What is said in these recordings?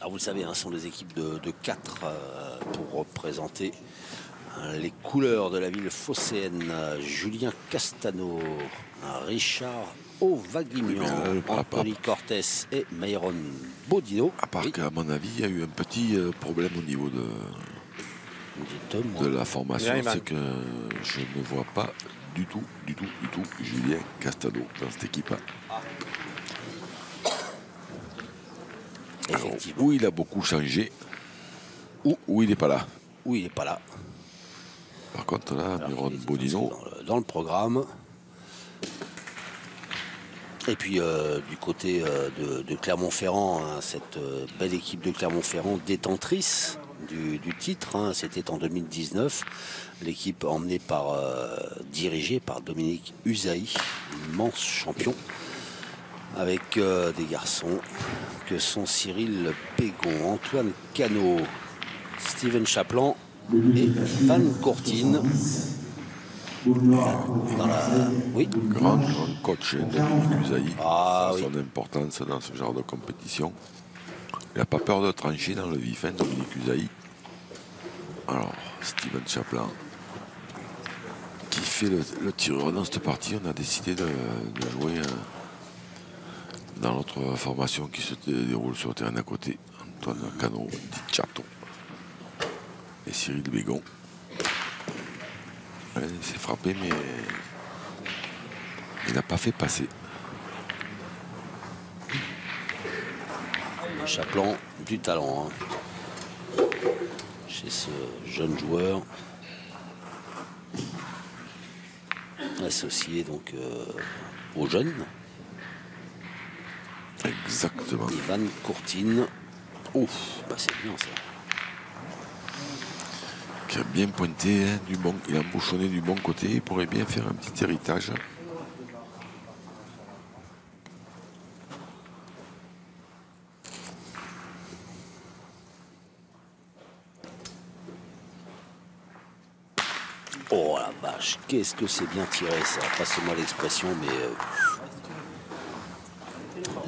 Alors vous le savez, ce sont des équipes de 4 pour représenter les couleurs de la ville phocéenne. Julien Castano, Richard Auvaguignan, Anthony Cortés et Myron Bodino. À part qu'à mon avis, il y a eu un petit problème au niveau de la formation, c'est que je ne vois pas du tout Julien Castano dans cette équipe. Alors, où il a beaucoup changé, ou il n'est pas là. Où il n'est pas là. Par contre, là, Myron Bodino. Dans le programme. Et puis, du côté de Clermont-Ferrand, cette belle équipe de Clermont-Ferrand détentrice du titre. C'était en 2019. L'équipe dirigée par Dominique Usaï, immense champion. Avec des garçons que sont Cyril Pégon, Antoine Cano, Steven Chaplan et Van Courtine. Oui. Grand coach Dominique Usaï. Ah, ça a son importance dans ce genre de compétition. Il n'a pas peur de trancher dans le vif, Dominique Usaï. Alors, Steven Chaplan qui fait le tireur dans cette partie. On a décidé de jouer dans notre formation qui se déroule sur le terrain d'à côté. Antoine Cano, Di Chato et Cyril Bégon. Il s'est frappé, mais il n'a pas fait passer. Chaplan, du talent chez ce jeune joueur. Associé donc aux jeunes. Exactement. Van Courtine. Ouf, c'est bien ça. Qui a bien pointé du bon. Il a embouchonné du bon côté. Il pourrait bien faire un petit héritage. Oh la vache, qu'est-ce que c'est bien tiré ça. Passez-moi l'expression, mais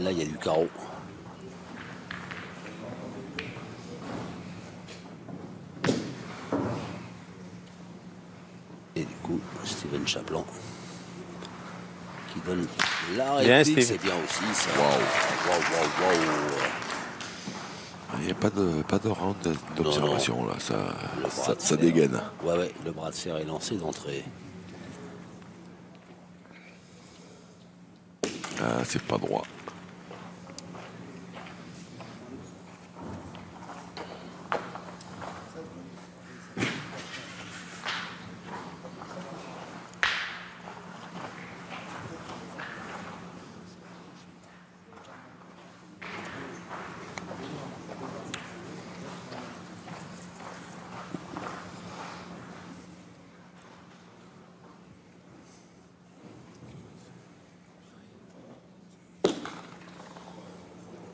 là il y a du carreau. Et du coup, Steven Chaplan qui donne la réplique, c'est bien aussi ça. Waouh. Il n'y a pas de round d'observation là, ça dégaine. Ouais, le bras de fer est lancé d'entrée. Ah, c'est pas droit.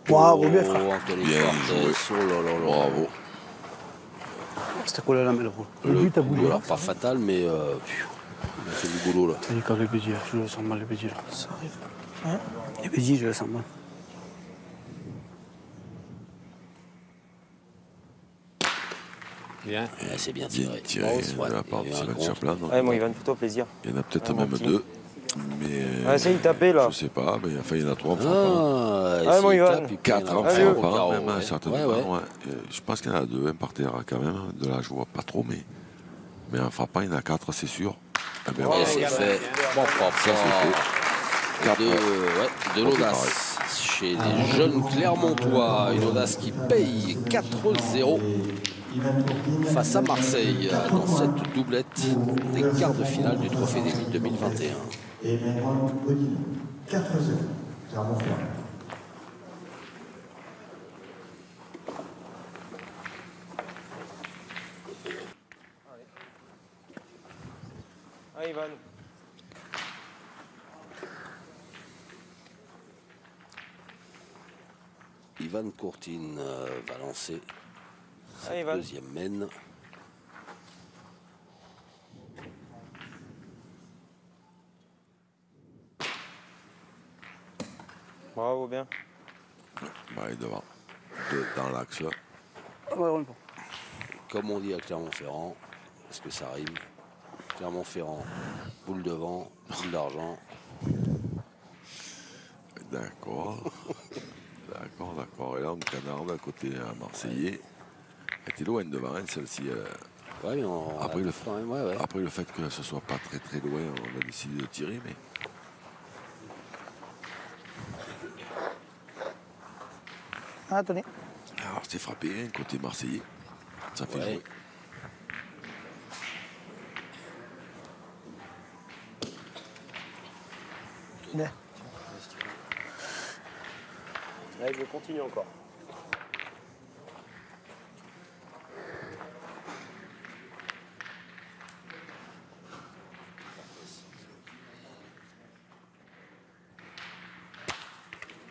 Bravo, bien frère. Bien joué. Bravo. C'était quoi là, mais le but a bougé. Alors, pas fatal, mais il a fait du boulot là. C'est quand les bédiers, je le sens mal les bédiers là. Ça arrive. Hein, les bédiers, je le sens mal. Bien. C'est bien tiré. De la part de Steven Chaplan. Moi, Yvan, fais-toi plaisir. Il y en a peut-être même deux. Mais essaye de taper là. Je sais pas, mais enfin il y en a trois. Moi Yvan. 4 en frappant, même certainement. Je pense qu'il y en a deux, un par terre quand même. De là je vois pas trop, mais en frappant il y en a 4, c'est sûr. C'est fait. Ça c'est fait. De l'audace chez les jeunes Clermontois. Une audace qui paye 4-0 face à Marseille dans cette doublette des quarts de finale du Trophée des Ligues 2021. Et Myron Bodino, 4-0, Clermont-Ferrand. Ivan. Ivan Courtine va lancer sa deuxième mène. Bravo, bien. Il est devant. dans l'axe. Ah ouais, on est bon. Comme on dit à Clermont-Ferrand, parce que ça rime. Clermont-Ferrand, boule de vent, boule d'argent. D'accord. D'accord. Et là, on canarde à côté à Marseillais. Elle était loin devant, hein, celle-ci. Ouais, mais on Après, ouais. Après le fait que ce soit pas très très loin, on a décidé de tirer, mais. Ah, attendez. Alors c'est frappé, hein, côté Marseillais. Ça fait Ouais. jouer. Là. Allez, je continue encore.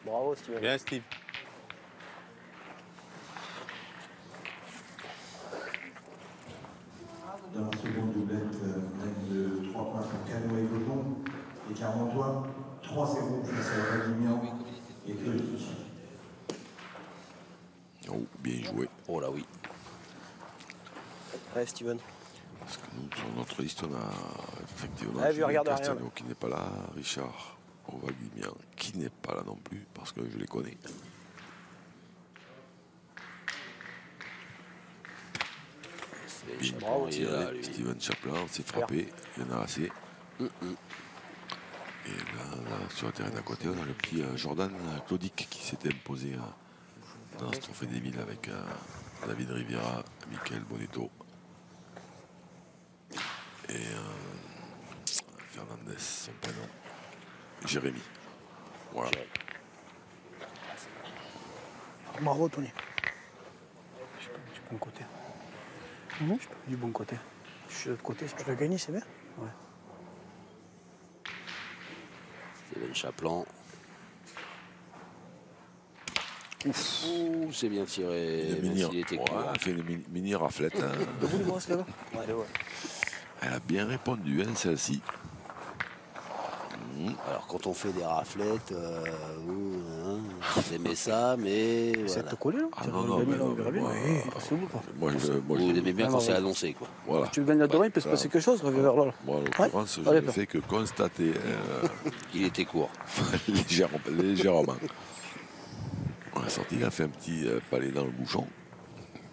Bravo, Steven. Bien, Steve. Dans la seconde doublette, mène de 3 points pour Cano et Godon. Et Clermontois, 3-0 face à Vladimir et Claudie. Oh, bien joué. Oh là oui. Ouais, Steven. Parce que nous, sur notre liste, on a effectivement Ouais, je Julien regarde rien, Castano là. qui n'est pas là, Richard Ovagimian qui n'est pas là non plus, parce que je les connais. Bien Bravo, il est là, tiré. lui. Steven Chaplin s'est frappé, il y en a assez. Et là, sur le terrain d'à côté, on a le petit Jordan Claudic qui s'était imposé dans ce trophée des villes avec David Riviera, Michael Bonetto et Fernandez, son prénom, Jérémy. Voilà. Bravo, Tony. Je suis pas du bon côté. Je suis pas du bon côté. Je suis de l'autre côté. Je peux gagner, c'est bien. Ouais. Steven Chaplin. Ouf, ouh, c'est bien tiré. Une Même mini, s'il était court. elle fait une mini raflette. Hein. Debout, les grosses, là-bas. Ouais, ouais. Elle a bien répondu, hein, celle-ci. Alors quand on fait des raflettes, j'aimais ça, mais C'est voilà. de te coller, là. Ah Tu non, vas non, gagner, mais là, non, on verra mais bien. moi, Oui, parce que vous, pas. Moi, Vous aimez bien Ah, quand non, c'est ouais. annoncé, quoi. voilà. Tu le gagnes là-dedans, il peut se passer quelque chose, vers là. Moi, en l'occurrence, je Allez, n'ai fait que constater Il était court. légèrement. On a sorti, il a fait un petit palais dans le bouchon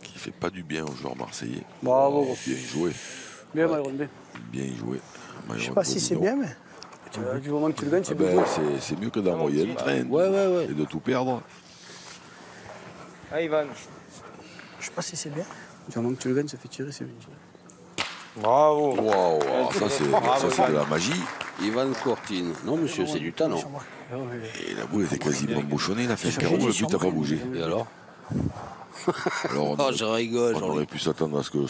qui fait pas du bien aux joueurs marseillais. Bravo. Oh, bien joué, Bien, Myron, bien. bien joué. Je sais pas si c'est bien, mais du moment que tu le gagnes, c'est bien. C'est mieux que d'envoyer le train Ouais. et de tout perdre. Ah, Ivan. Je sais pas si c'est bien. Du moment que tu le gagnes, ça fait tirer, c'est bien. Bravo. Waouh, ça c'est de la magie. Ivan Courtine. Non, monsieur, c'est du talent. Et la boule était quasiment bouchonnée, il a fait un carreau, le but n'a pas bougé. Et alors Alors Oh, je rigole. on aurait pu s'attendre à ce que le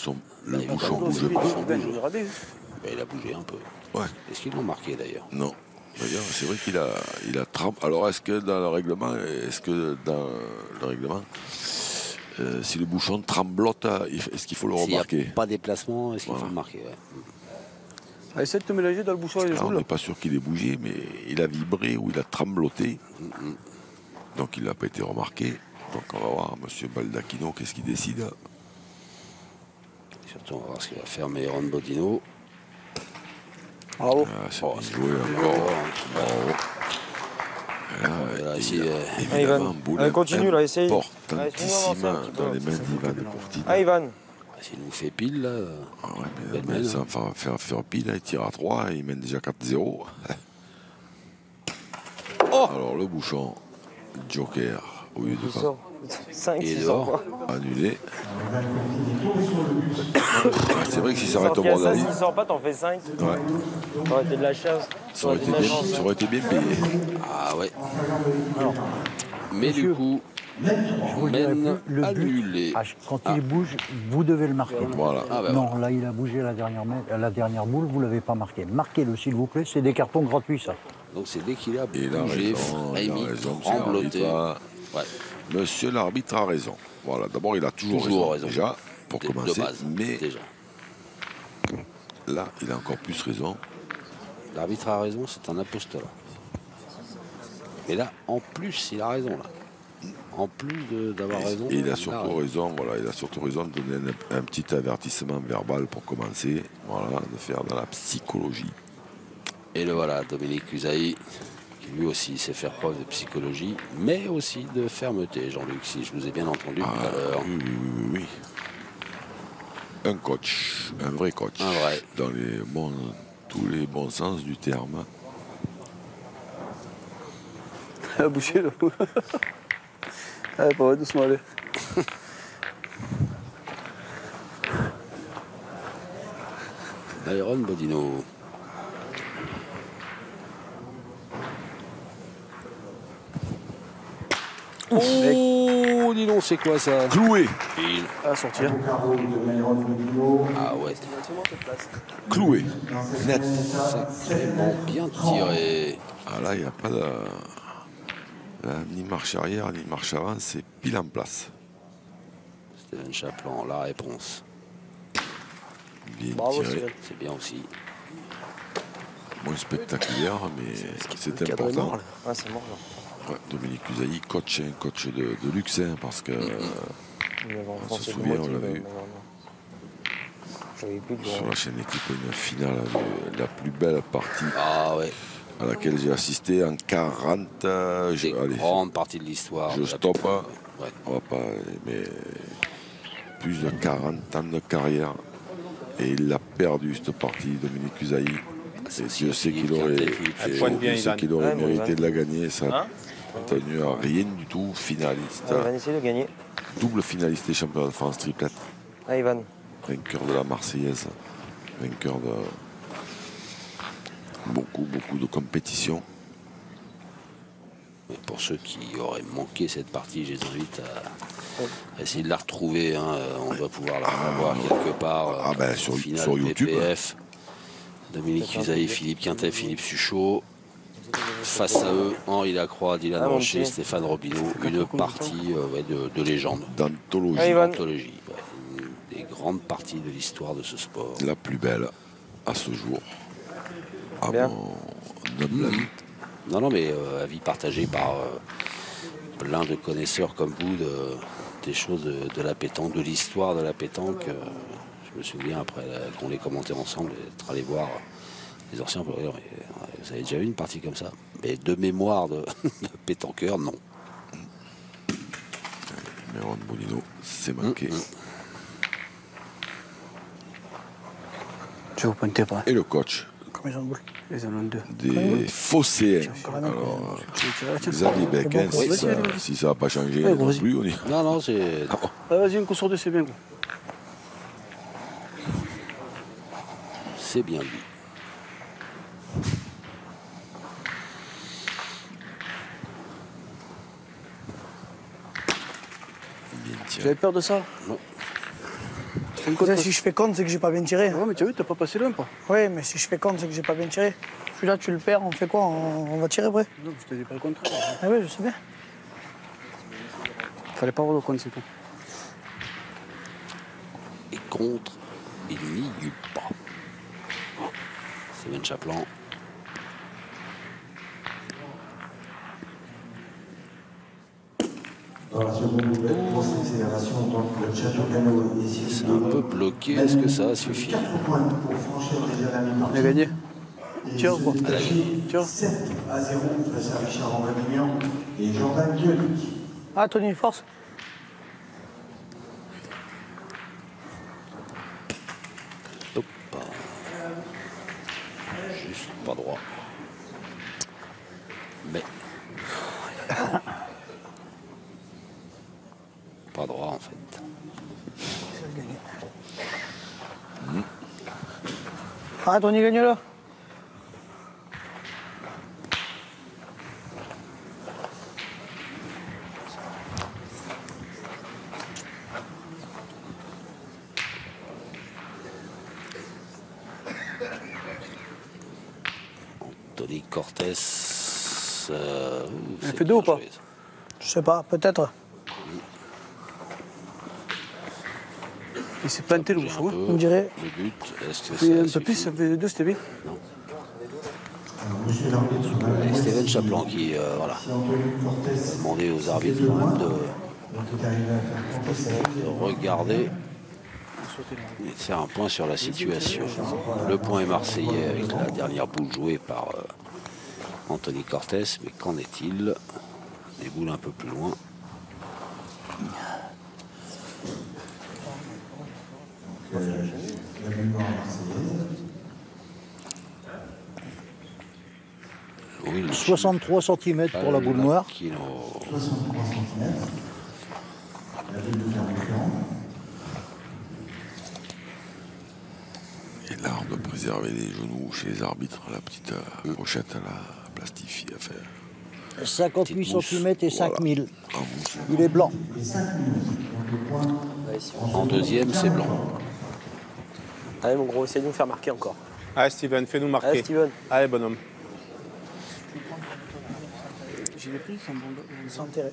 il va bouchon pas bouge bouger, pas. Tu gagnes, on verra bien. Ben, il a bougé un peu. Ouais, Est-ce qu'ils l'ont marqué d'ailleurs? non. D'ailleurs, c'est vrai qu'il a trempé. Alors, est-ce que dans le règlement, si le bouchon tremblote, est-ce qu'il faut le S'il n'y a remarquer? pas de déplacement, est-ce qu'il faut Voilà. le marquer? Ouais. Allez, essaie de te mélanger dans le bouchon et les Là, on joues, n'est là. pas sûr qu'il ait bougé, mais il a vibré ou il a trembloté. Donc, il n'a pas été remarqué. Donc, on va voir M. Baldacchino, qu'est-ce qu'il décide. Surtout, on va voir ce qu'il va faire Mayron Bodino. Bravo. Ah, c'est Oh, bien c'est joué encore. Bravo. Et là, Là, il ici, y a Ah, évidemment Ivan. boule Allez, continue, là, essaye. importantissime Allez, fais-nous avancer un petit peu. dans les mains d'Ivan Courtine. Ah, Ivan. S'il nous fait pile, là. Ah ouais, Belle mais main, ça va faire pile, il tire à 3, il mène déjà 4-0. Alors le bouchon, Joker, au lieu de Il sort. 5, Et 6 dehors. annuler. Ivan Courtine est tombé sur le but. C'est vrai que si ça aurait été au Sorti à bord de ça, la s'il ligne, sort pas, t'en fais 5. ouais, Ça aurait été de la chasse. ça aurait été bien payé. Ah ouais. Mais du coup, vous le dirai mène plus, le but, annulé. quand il bouge, vous devez le marquer. Voilà. Ah ben Non, là, il a bougé la dernière boule, vous ne l'avez pas marqué. Marquez-le, s'il vous plaît, c'est des cartons gratuits, ça. Donc c'est dès qu'il a Et il a bougé, raison, frémi, monsieur trembloté. l'arbitre. Ouais. Monsieur l'arbitre a raison. Voilà, d'abord il a toujours raison, déjà, pour De commencer. base, Mais déjà. là, il a encore plus raison. L'arbitre a raison, c'est un apostolat. Et là, en plus, il a raison, là. En plus d'avoir raison. Et il a a surtout raison, voilà, il a surtout raison de donner un petit avertissement verbal pour commencer, voilà, de faire dans la psychologie. Et le voilà, Dominique Cusailly, qui lui aussi sait faire preuve de psychologie, mais aussi de fermeté, Jean-Luc, si je vous ai bien entendu tout à l'heure. Oui. Un coach, un vrai coach. Un vrai. Dans tous les bons sens du terme. Ah, boucher là. Allez, pas vrai, doucement, allez. Byron Bodino. Oh, dis donc, c'est quoi ça? Cloué, Il- À sortir. Carreau de Myron Bodino. Ah ouais, cloué, net. sacrément bien tiré. Ah là, il n'y a pas de... là, ni marche arrière, ni marche avant, c'est pile en place. Steven Chaplan, la réponse. Bien Bravo, tiré, Steven. C'est bien aussi. moins spectaculaire, mais c'est cadre est important. mort, là. Ouais, c'est mort, là. Ouais, Dominique Cusailly, coach de luxe, hein, parce que Il avait enfoncé se le souvient, on moitié, l'a vu. normalement. J'avais plus de sur la chaîne équipe, une finale, la plus belle partie Ah ouais, à laquelle j'ai assisté en 40. des Allez, grandes parties de l'histoire. je de la- stoppe. Ouais. On va pas, mais plus de 40 ans de carrière. Et il a perdu cette partie, Dominique Cusailly. C'est Et aussi Dieu sait Philippe qu'il aurait, Quintet, Philippe et Suchot. Dieu sait qu'il aurait Ouais, bon, mérité Ivan. de la gagner. Ça Hein n'a tenu à rien du tout. Finaliste, Ah, Ivan essaie de gagner. double finaliste des championnats de France triplette. Ah, Ivan. Vainqueur de la Marseillaise. Vainqueur de beaucoup de compétitions. Et pour ceux qui auraient manqué cette partie, je les invite à essayer de la retrouver. Hein. On doit pouvoir la revoir quelque part. Ah ben, sur Finale YouTube. PPF. Dominique Cusailly, Philippe Quintet, Philippe Suchot. Face à eux, Henri Lacroix, Dylan Ah, mon Rocher, petit. Stéphane Robineau. Une partie ouais, de légende. D'anthologie. Ah, Ivan. Anthologie. Ouais. Une des grandes parties de l'histoire de ce sport. La plus belle à ce jour. À Bien. mon humble avis. Non, mais avis partagé par plein de connaisseurs comme vous des choses de la pétanque, de l'histoire de la pétanque. Je me souviens après qu'on les commentait ensemble, être allé voir les anciens pour dire, mais, vous avez déjà eu une partie comme ça? Mais de mémoire de pétanqueur, non. Myron Bodino, c'est manqué. Je vais vous pointer pas. Et le coach Combien ils ont de boules? Ils en ont deux. des Phocéens. Encore un Alors, autre. Tu veux tirer là, tiens. Xavier Beck, C'est bon, hein, vas-y, vas-y. si ça n'a pas changé Ouais, non vas-y. plus, on y... Non, c'est... Ah, vas-y, un coup sur deux, c'est bien. Quoi. C'est bien lui. bien tiré. J'avais peur de ça. Non. Tu fais une compte, si je fais compte, c'est que j'ai pas bien tiré. Ouais, mais tu as vu, t'as pas passé loin, pas. Oui, mais si je fais compte, c'est que j'ai pas bien tiré. Celui-là, tu le perds, on fait quoi? On va tirer après? Non, je te dis pas le contraire. Ah oui, je sais bien. Fallait pas avoir le compte, c'est tout. Et contre, il n'y eut pas. Steven Chaplan. Dans la seconde doublette, grosse accélération, donc le Château Cano est ici. C'est un peu bloqué. Est-ce que ça suffit? 4 points pour franchir déjà la mi-partie. On a gagné. Et Tire, quoi. c'est détaché Tire. 7 à 0 face à Richard Envagignan et Jordan Dionic. Ah, Tony, force. Hop. Juste pas droit. Mais. Pas droit en fait. Ah, Tony, gagne là. Tony Cortés. Elle fait deux ou pas? Je sais pas, peut-être. Il s'est planté le Un bouchon. peu. On dirait. Le but, est-ce que Fait un ça peu plus, suffit? ça fait deux, c'était bien. Monsieur l'arbitre, Et Steven Chaplan qui voilà, si Anthony Cortés a demandé aux arbitres quand même donc est arrivé à faire contester. de regarder et de faire un point sur la situation. Le point est marseillais avec la dernière boule jouée par Anthony Cortés, mais qu'en est-il? Des boules un peu plus loin. La mémoire marseillaise. Oui, le 63 cm pour la boule noire. Kilo. 63 cm. La ville de Clermont-Ferrand. Et l'art de préserver les genoux chez les arbitres, la petite pochette à la plastifie à faire. 58 Petite mousse. cm et 5000. En mousse. Il est blanc. Et 5 minutes. Donc le point. En deuxième, c'est blanc. Allez, mon gros, essaye de nous faire marquer encore. Allez, Steven, fais-nous Allez, marquer. Steven. Allez, bonhomme. Je l'ai pris sans intérêt.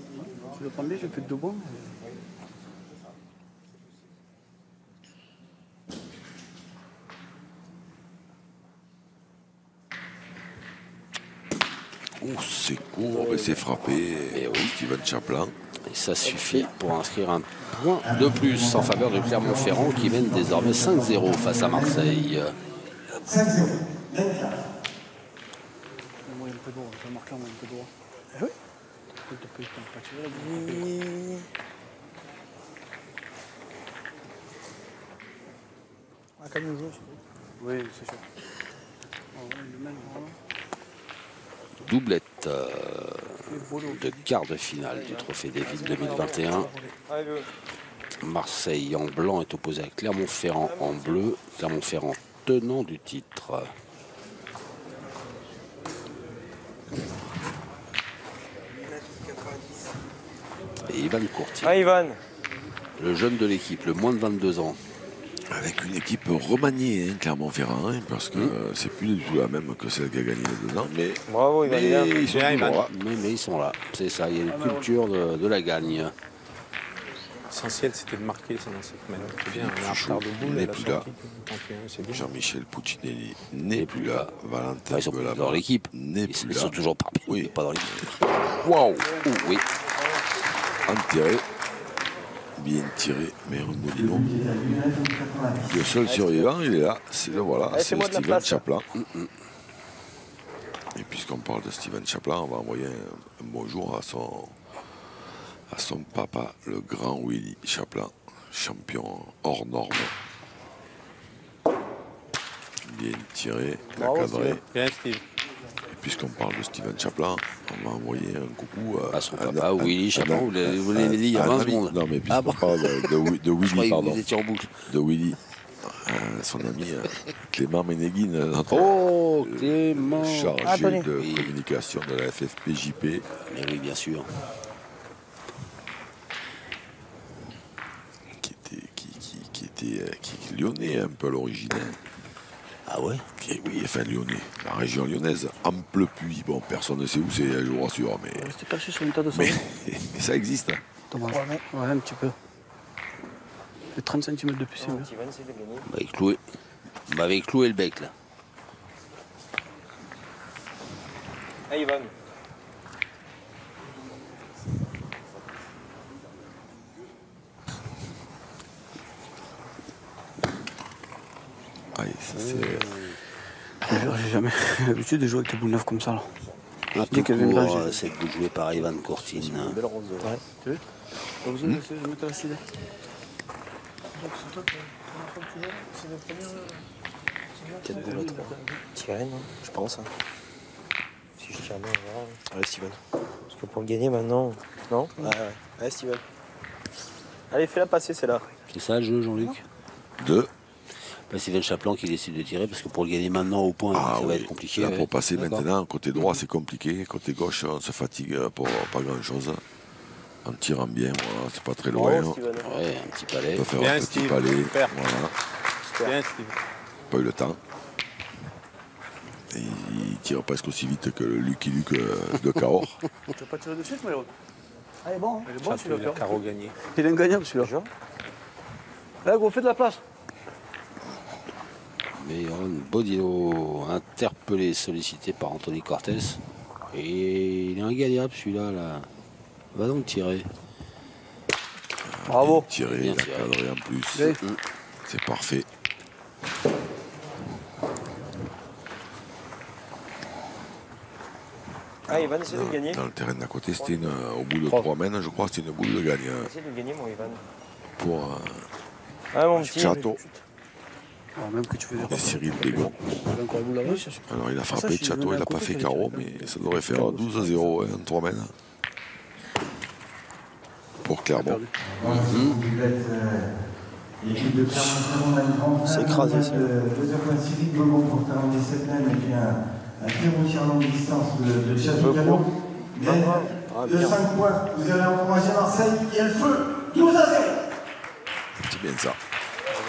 Je le prends bien, j'ai fait de bon. Oh, c'est court, mais c'est frappé. Et oui. Steven Chaplan. Et ça suffit pour inscrire un point de plus en faveur de Clermont-Ferrand qui mène désormais 5-0 face à Marseille. 5-0. Même cas. Moi, un peu droit, je vais marquer un peu droit. Eh oui. Depuis le temps, pas tiré, là, ah, comme nous autres. Oui, c'est sûr. Oh, ouais, le même, voilà. Doublette de quart de finale du Trophée des Villes 2021. Marseille en blanc est opposé à Clermont-Ferrand en bleu. Clermont-Ferrand tenant du titre. Et Ivan Courtier, Ah, Ivan. le jeune de l'équipe, le moins de 22 ans. Avec une équipe remaniée, hein, Clermont-Ferrand, hein, parce que c'est plus du tout la même que celle qui a gagné les 2 ans. Mais, Bravo, Ivan. mais bien. ils sont Bien, toujours Ivan. là. Mais ils sont là, c'est ça, il y a une culture de la gagne. L'essentiel, c'était de marquer ça, dans cette semaine. C'est bien, on a un Chouchou retard de boule. n'est elle a plus sorti. C'est bien. Jean-Michel Puccinelli n'est plus là. Valentin Enfin, ils sont Belama dans l'équipe, n'est ils plus sont là. toujours parmi nous, Oui. mais pas dans l'équipe. Waouh, Oui, enterré. Bien tiré, mais un Molino. Il est à 1,90 m. Le seul survivant, il est là. C'est le voilà, Allez, c'est fais-moi de la Steven place, là. Chaplan. Et puisqu'on parle de Steven Chaplan, on va envoyer un bonjour à son papa, le grand Willy Chaplan, champion hors norme. Bien tiré, Bravo, cadré. Steven. Bien, Steve. Et puisqu'on parle de Steven Chaplan, on va envoyer un coucou à son papa, Willy Chaplan, vous l'avez dit il y a 20 secondes. Non, mais Ah puisqu'on bon. parle de Je Willy, croyais que pardon. vous étiez en boucle. De Willy, son ami Clément Ménéguine, notre Oh, Clément. chargé Ah, Tony. de Oui. communication de la FFPJP, Mais oui, bien sûr. qui est lyonnais un peu à l'origine. hein. Ah ouais? Oui, enfin lyonnais, la région lyonnaise, Amplepuis. Bon, personne ne sait où c'est, je vous rassure, mais, C'était perçu sur une tas de sang. mais ça existe. hein. Dommage. Ouais, un petit peu. Et 30 cm de plus, c'est bien. Steven, c'est de gagner. Bah, avec cloué le bec là. Allez, Ivan. Allez, ça c'est. Je te jure, j'ai jamais l'habitude de jouer avec des boules neuves comme ça. Là. Un dis qu'elle vient de tour, là, cette boule jouée par Ivan Courtine. Belle rose. Ouais. Tu veux Pas besoin de mettre la cide. Peut-être boule à 3. Tirer, non je pense. Hein. Si je tire bien, on verra. Allez, Steven. Parce que pour le gagner maintenant. Non ouais. Allez, Steven. Allez, fais-la passer, celle-là. C'est ça le jeu, Jean-Luc? Deux. Bah, Steven Chaplan qui décide de tirer parce que pour le gagner maintenant au point, ça va être compliqué. Là, ouais. pour passer D'accord. maintenant, côté droit, c'est compliqué. Côté gauche, on se fatigue pour pas grand-chose. En tirant bien, voilà, c'est pas très loin. Bravo, On Steven. Ouais, un petit palais. peut faire Bien, un petit Steve. palais. Super. Voilà. Bien, Steve. Pas eu le temps. Et il tire presque aussi vite que le Lucky Luke de Cahors. Tu vas pas tirer de suite, Maïro? Ah, il est bon, hein. Il est bon, Chapeau, celui-là. il a carreau gagné. Il est ingagnable, celui-là. Là, gros, fais de la place. Mais Aaron Bodino, interpellé, sollicité par Anthony Cortés. Et il est ingagnable celui-là. Là. Va donc tirer. Bravo. Tiré, Bien il a tiré. cadré en plus. Oui. C'est parfait. Ah, Ivan, essaie de le gagner. Dans le terrain d'à côté, c'était au bout de 3 mènes, je crois, c'était une boule de gagne Essaie de le gagner, mon Ivan. pour Ah, mon petit. Chateau Alors, même que tu faisais et Cyril Bégon. encore vous là-bas. Oui, c'est sûr. Alors il a Ça, frappé je suis Chateau, venu il à n'a pas côté, fait fallait carreau, que tu mais ça devrait faire 12-0 en 3 mènes pour Clermont. L'équipe de Clermont-Ferrand a une grande C'est écrasé, ça. 2h26 Beaumont pour terminer cette même, et puis un très bon tir longue distance de Château Canon. De 5 points, vous allez encourager Marseille et le feu, 12-0. C'est bien ça.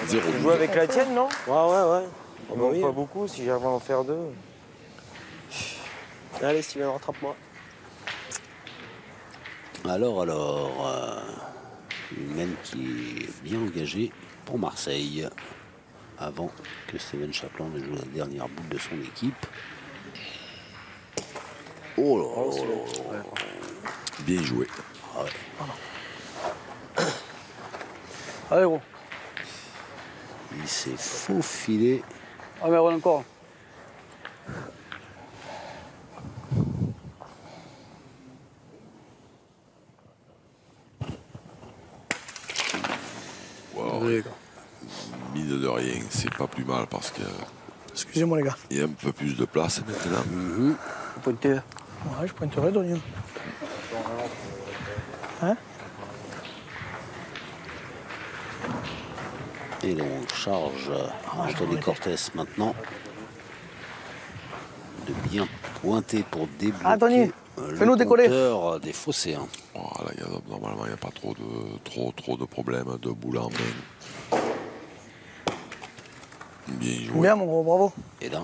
0 Tu joues avec la tienne, non? Ouais. Oh, bah oui. Pas beaucoup, si j'avais à en faire 2. Allez, Steven, rattrape-moi. Alors, une mène qui est bien engagée pour Marseille. Avant que Steven Chaplin ne joue la dernière boule de son équipe. Oh là là. Bien joué. Ah ouais. Allez, gros. Il s'est faufilé. Ah, mais encore. Wow. Désolé, les gars. Mine de rien, c'est pas plus mal parce qu'il Excusez-moi, les gars. y a un peu plus de place maintenant. Vous pointez. Ouais, je pointerai, Donny. Hein? Et donc charge Anthony Cortés maintenant de bien pointer pour débloquer Anthony, fais-nous le décoller. compteur des Phocéens. Oh, là, normalement, il n'y a pas trop de problèmes de boule en main. Bien joué. Bien, mon gros, bravo. Et là,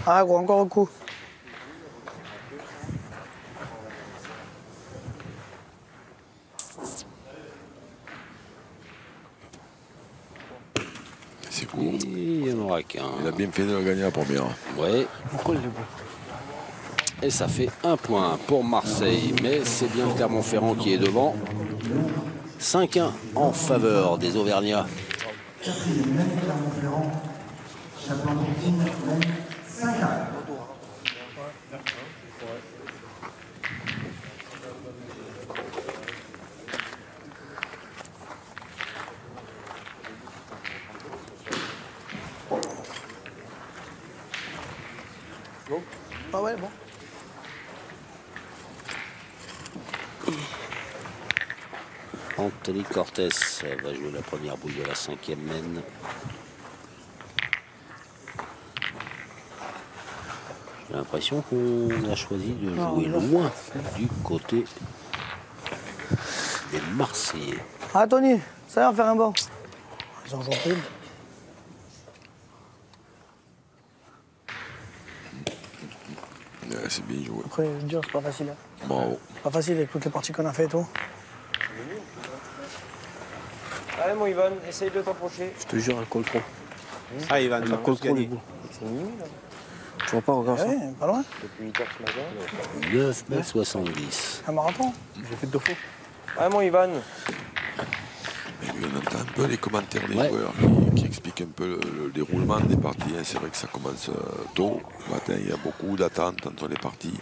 Ah, gros, encore un coup. C'est court. il n'y en aura qu'un. Il a bien fait de le gagner la première. Ouais. Pourquoi il est beau? Et ça fait 1 point pour Marseille. Mais c'est bien Clermont-Ferrand qui est devant. 5-1 en faveur des Auvergnats. Quatrième, même Clermont-Ferrand. Chaplin-Courtine, même 5-1. Ah ouais, bon. Anthony Cortés va jouer la première boule de la 5e mène. J'ai l'impression qu'on a choisi de jouer loin du côté des Marseillais. Ah, Tony, ça va faire un banc. Ils ont joué horrible. Ouais, c'est bien joué. Après, je veux dire, c'est pas facile. Hein. Bravo. C'est pas facile avec toutes les parties qu'on a fait et tout. Allez, mon Ivan, essaye de t'approcher. Je te jure, elle colle trop. Ah, Ivan, Elle ça colle va trop, les gagner. boules. C'est minuit, là. Tu vois pas, regarde ça. Ah Ouais, pas loin. Depuis 8h ce matin. 9 mètres 70. Un marathon. J'ai fait 2 fois. Allez, mon Ivan. Et lui, on entend un peu les commentaires des Ouais. joueurs qui expliquent un peu le déroulement des parties. Hein. C'est vrai que ça commence tôt. Le matin, il y a beaucoup d'attentes entre les parties.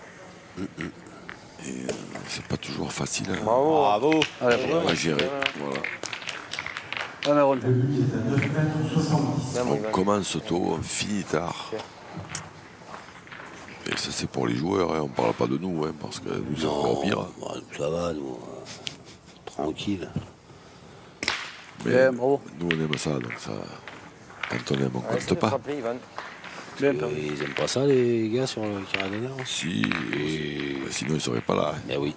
Et c'est pas toujours facile Bravo. Bravo. à gérer. Voilà. Ouais, mais Ron. Le but est à 2 mètres 70. Bien, mon On Ivan. commence tôt, on finit tard. Et ça, c'est pour les joueurs. Hein. On parle pas de nous, hein, parce que nous, c'est encore pire. Bah, ça va, nous. Tranquille. Mais bravo. nous, on aime ça. Donc ça, quand on aime, on Allez, essaye compte de te pas. rappeler, Ivan. Ils aiment pas ça, les gars, sur le carré d'honneur. Si, sinon, ils seraient pas là. Hein. Ben oui,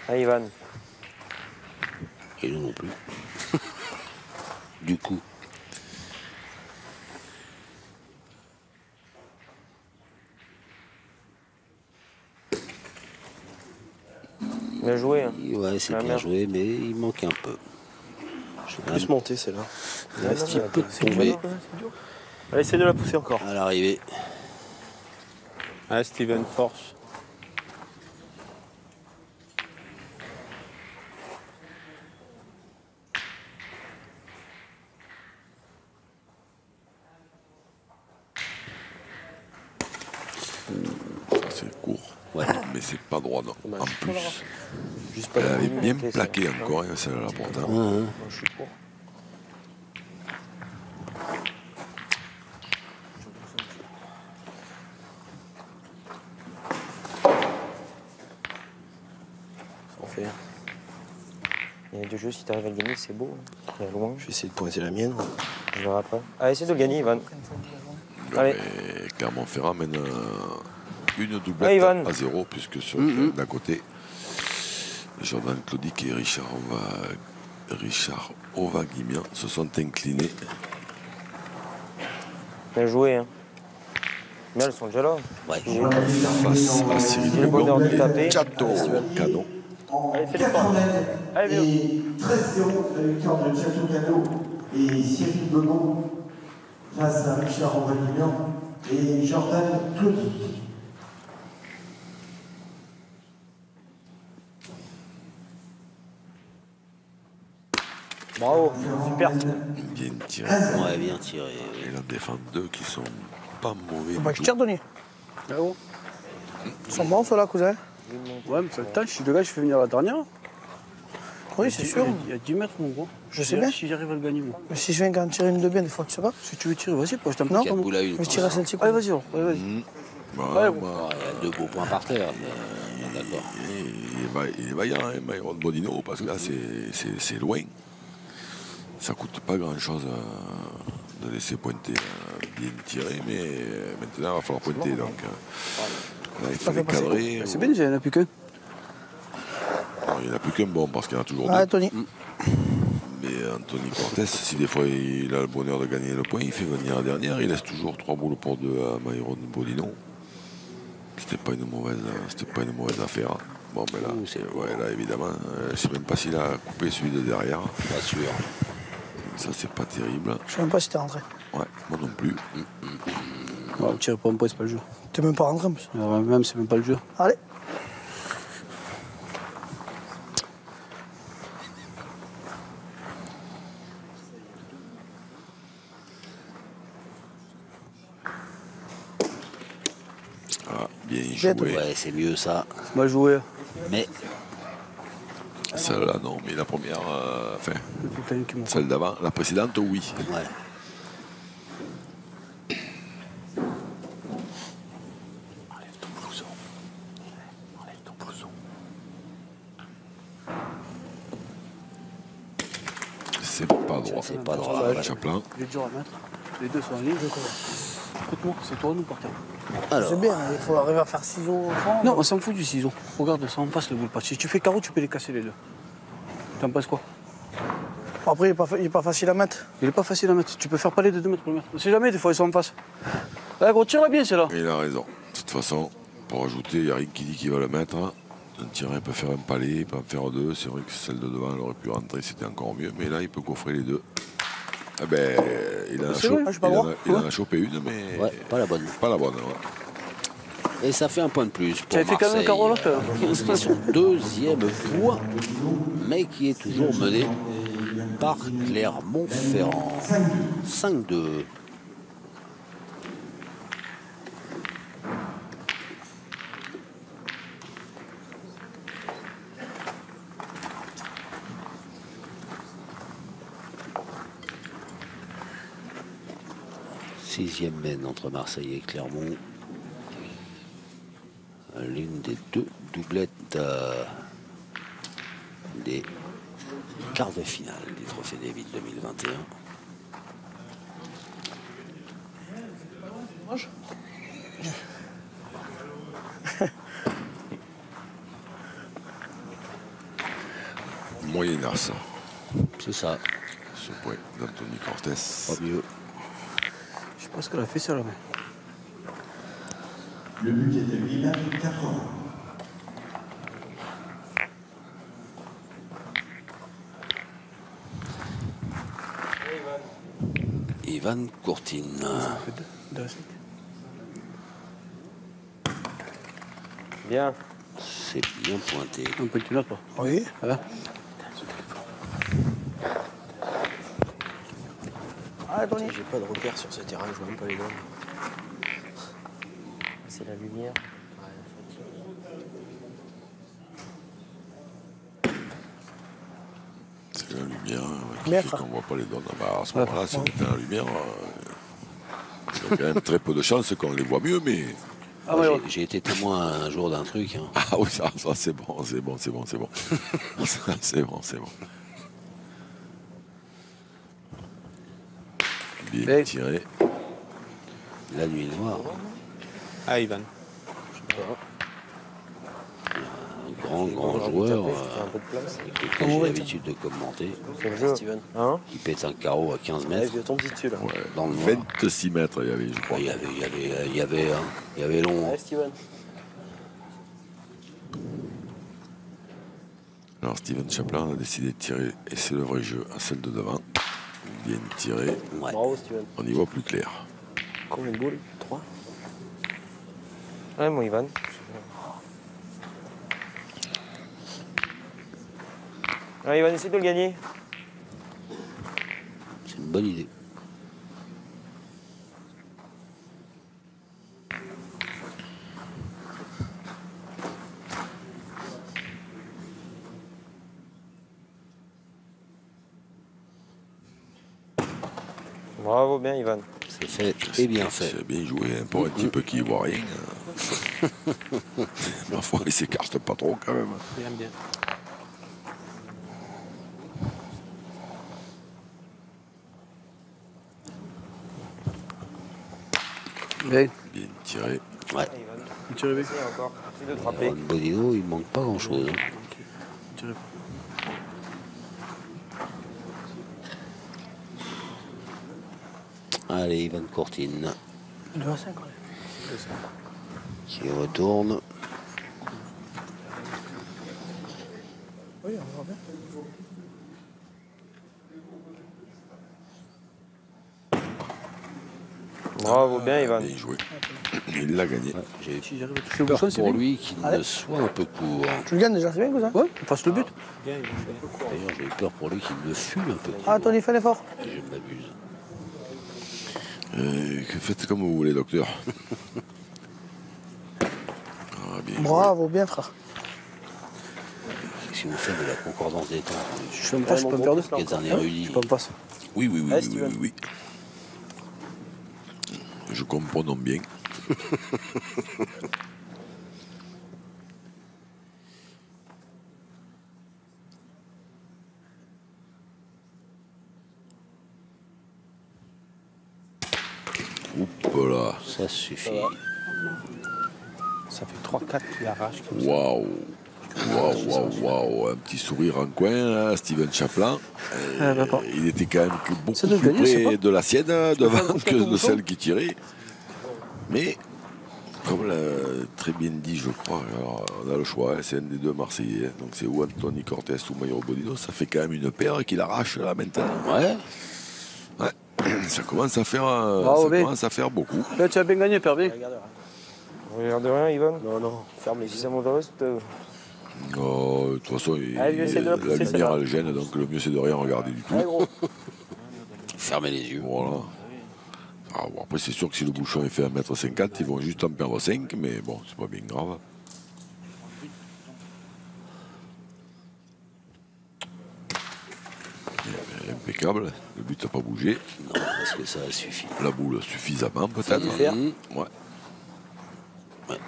Allez, Ivan. et nous non plus. Du coup. Bien joué. Hein. Ouais, c'est Ah, bien merde. joué, mais il manque un peu. Je vais plus monter celle-là. Un petit peu tombé Allez, essaye de la pousser encore. à l'arrivée. Ah, Steven, force. Ça, c'est court. Ouais. Mais c'est pas droit, non. En plus, Juste pas elle la avait ligne, bien ok, ça. plaqué encore, hein, celle-là, pourtant. Moi, je suis pour. Ça en fait. Il y a deux jeux, si tu arrives à le gagner, c'est beau. Il est loin. Je vais essayer de pointer la mienne. Je verrai après. Allez, essaye de le gagner, Ivan. Allez. Mais Clermont-Ferrand mène une Ah, doublette Ivan. à 0, puisque sur d'à côté, Jordan Claudic et Richard Ovaguimian se sont inclinés. Bien joué. Hein. Mais elles sont déjà là. Ouais. Face à Cyril J'ai le bonheur Hugon de taper. et Chateau Canon. En Allez, fais le 4 sport. mètres Allez, Léo. et 13-0 la victoire de Chateau Cano et Cyril Begon face à Richard Ovalignan et Jordan Claudic. Bravo. Super. Bien tiré. Ouais, bien tiré. Et Oui. là, défend deux qui sont pas mauvais. Bah, du je tout. tire, Denis. Ils sont bons, ceux-là, cousin. Ouais, mais ça le tâche, le gars, je fais venir la dernière. Oui, c'est sûr. Il y a 10 mètres, mon gros. Je sais bien. Si j'arrive à le gagner, moi. Mais si je viens quand tirer une de bien, des fois, tu sais pas. Si tu veux tirer, vas-y, je t'en Non. prie. 4 boules à une. Mais je tire à celle-ci. Allez, vas-y, alors. Allez, vas-y. Ouais, Ouais, bah, Il y a 2 beaux points par terre, mais d'accord. il est vaillant, hein, Myron Bodino, parce que là, c'est loin. Ça coûte pas grand-chose de laisser pointer, bien tirer, mais maintenant, il va falloir pointer. Donc, là, il fallait cadrer. C'est bien, il n'y en a plus qu'un. Alors, il n'y en a plus qu'un bon, parce qu'il y en a toujours Ah, deux. Tony. Mais Anthony Cortés, si des fois il a le bonheur de gagner le point, il fait venir la dernière, il laisse toujours 3 boules pour 2 à Myron Bodino. C'était pas une mauvaise affaire. Bon, mais là, là évidemment, je sais même pas s'il a coupé celui de derrière. Pas sûr. Ça, c'est pas terrible. Je sais même pas si t'es rentré. Ouais, moi non plus. Ouais, tirer pas un point, c'est pas le jeu. T'es même pas rentré en plus. Alors, même, c'est même pas le jeu. Allez. Ah, bien Bien joué. Ouais, c'est mieux ça. Mal joué. Mais Celle-là, non, mais la première, enfin, Le putain qui m'en celle d'avant, la précédente, oui. ouais. Enlève ton blouson. Enlève ton blouson. C'est pas droit. C'est pas droit. Alors, Ouais. Chaplin. Il est dur à mettre. Les deux sont en ligne. Écoute-moi, c'est toi ou nous par terre. Alors, C'est bien, il faut arriver à faire ciseaux au fond. Non, on s'en fout du ciseau. Regarde, ça en face le boule pas. Si tu fais carreau, tu peux les casser les deux. T'en penses quoi? Après, il est pas facile à mettre. Il est pas facile à mettre. Tu peux faire pas les de 2 mètres pour le mettre. On sait jamais, des fois ils sont en face. Ouais, gros, tire-la bien, c'est là. Il a raison. De toute façon, pour ajouter, il n'y a rien qui dit qu'il va le mettre. Un tireur, il peut faire un palais, il peut en faire 2. C'est vrai que celle de devant, elle aurait pu rentrer, c'était encore mieux. Mais là, il peut coffrer les 2. Ah ben, il en a, C'est vrai, je suis pas droit. il en a chopé une, mais ouais, pas la bonne. pas la bonne. Ouais. Et ça fait un point de plus Tu pour avais fait quand même Marseille, un carreau là, toi. qui inscrit son 2e point, mais qui est toujours mené par Clermont-Ferrand. 5-2. Sixième mène entre Marseille et Clermont. L'une des 2 doublettes des quarts de finale du Trophée David 2021. Moyenard, ça. C'est ça, Ce point d'Anthony Cortés. pas mieux. Je sais pas ce qu'elle a fait, ça là. Mais... Le but est de 8 mètres 80. Ivan Courtine. Ça fait deux à cinq. Bien. C'est bien pointé. Un peu de note, pas. Oui. Voilà. Ah, Tony. J'ai pas de repère sur ce terrain, je vois même pas les bonnes. C'est la lumière. C'est la lumière qui Maître. fait qu'on voit pas les donnes. Bah, à ce moment-là, si on était dans la lumière, il y a quand même très peu de chances qu'on les voit mieux, mais. Ah ouais, ouais. J'ai été témoin un jour d'un truc. Hein. Ah oui, ça c'est bon, c'est bon, c'est bon, c'est bon. Ça, c'est bon, c'est bon. Bien Mais- tiré. La nuit noire. Ah, Ivan. Un grand joueur un peu de place. avec lequel j'ai l'habitude de commenter. C'est le jeu. Steven. Hein? Il pète un carreau à 15 Ouais, mètres. je tombe dessus là. Ouais. Dans le noir. 26 mètres, il y avait, je crois. Il y avait long. Ouais, Steven. Alors, Steven Chaplin a décidé de tirer, et c'est le vrai jeu, à celle de devant. Bien tiré. Ouais. Bravo, Steven. On y voit plus clair. Combien de boules? 3. Ouais, mon Ivan. Ouais, Ivan, essaie de le gagner. C'est une bonne idée. Bravo, bien, Ivan. C'est fait et bien fait. C'est bien joué, hein, pour un type qui voit rien. Ma foi, il s'écarte pas trop quand même. Bien, bien. Bien. Bien tiré. Ouais. Tu rêves. Essaye encore. Essaye de frapper. Ron Bodino, il manque pas grand-chose. Hein. Tu rêves. Allez, Ivan Courtine 2 à 5, ouais. qui retourne. Oui, on voit bien. Bravo, bien, Ivan. Bien joué. Il l'a gagné. Ouais, j'ai Si j'arrive à toucher le peur bouchon, c'est pour bien. lui qu'il ne soit un peu court. Tu le gagnes déjà, c'est bien, cousin? Ouais, passe le but. Bien, Ivan. Bien. D'ailleurs, j'ai eu peur pour lui qu'il ne fût un peu court. Ah, Tony, fais l'effort. Si je m'abuse. Faites comme vous voulez, docteur. Ah, bien joué. Bravo, bien, frère. Si vous faites de la concordance des temps, Je fais un passe, je peux me faire deux. quels un érudit. Je peux me passe. Oui, oui, oui, Ouais, oui, Steven. oui, oui. Je comprends donc bien. Oups là. Ça suffit. Ça fait 3-4 qui arrachent comme ça. Waouh. Waouh, waouh, waouh. Un petit sourire en coin, là, Steven Chaplin. d'accord. Il était quand même beaucoup Ça plus doit gagner, c'est près pas de la sienne devant faire que ton de bouchon celle qui tirait. Mais, comme l'a très bien dit, je crois, alors, on a le choix, hein, c'est un des deux Marseillais. Hein, donc c'est ou Anthony Cortés ou Mauro Bodino. Ça fait quand même une paire qu'il arrache là maintenant. Ouais. Ouais. Ça commence à faire, Ben. commence à faire beaucoup. Là, tu as bien gagné, Père B. Regarde rien, Ivan. Non, non, ferme les Si yeux. ça m'intéresse, Oh, de toute façon, Allez, viens, essaie de la la pousser, lumière celle-là. elle gêne, donc le mieux c'est de rien regarder du tout. Allez, gros. Fermez les yeux. Voilà. Ah, bon, après, c'est sûr que si le bouchon est fait à 1,50 m, ils vont juste en perdre 5, mais bon, c'est pas bien grave. Impeccable, le but n'a pas bougé. Non, parce que ça suffit. La boule suffisamment peut-être. Mhm. Ouais.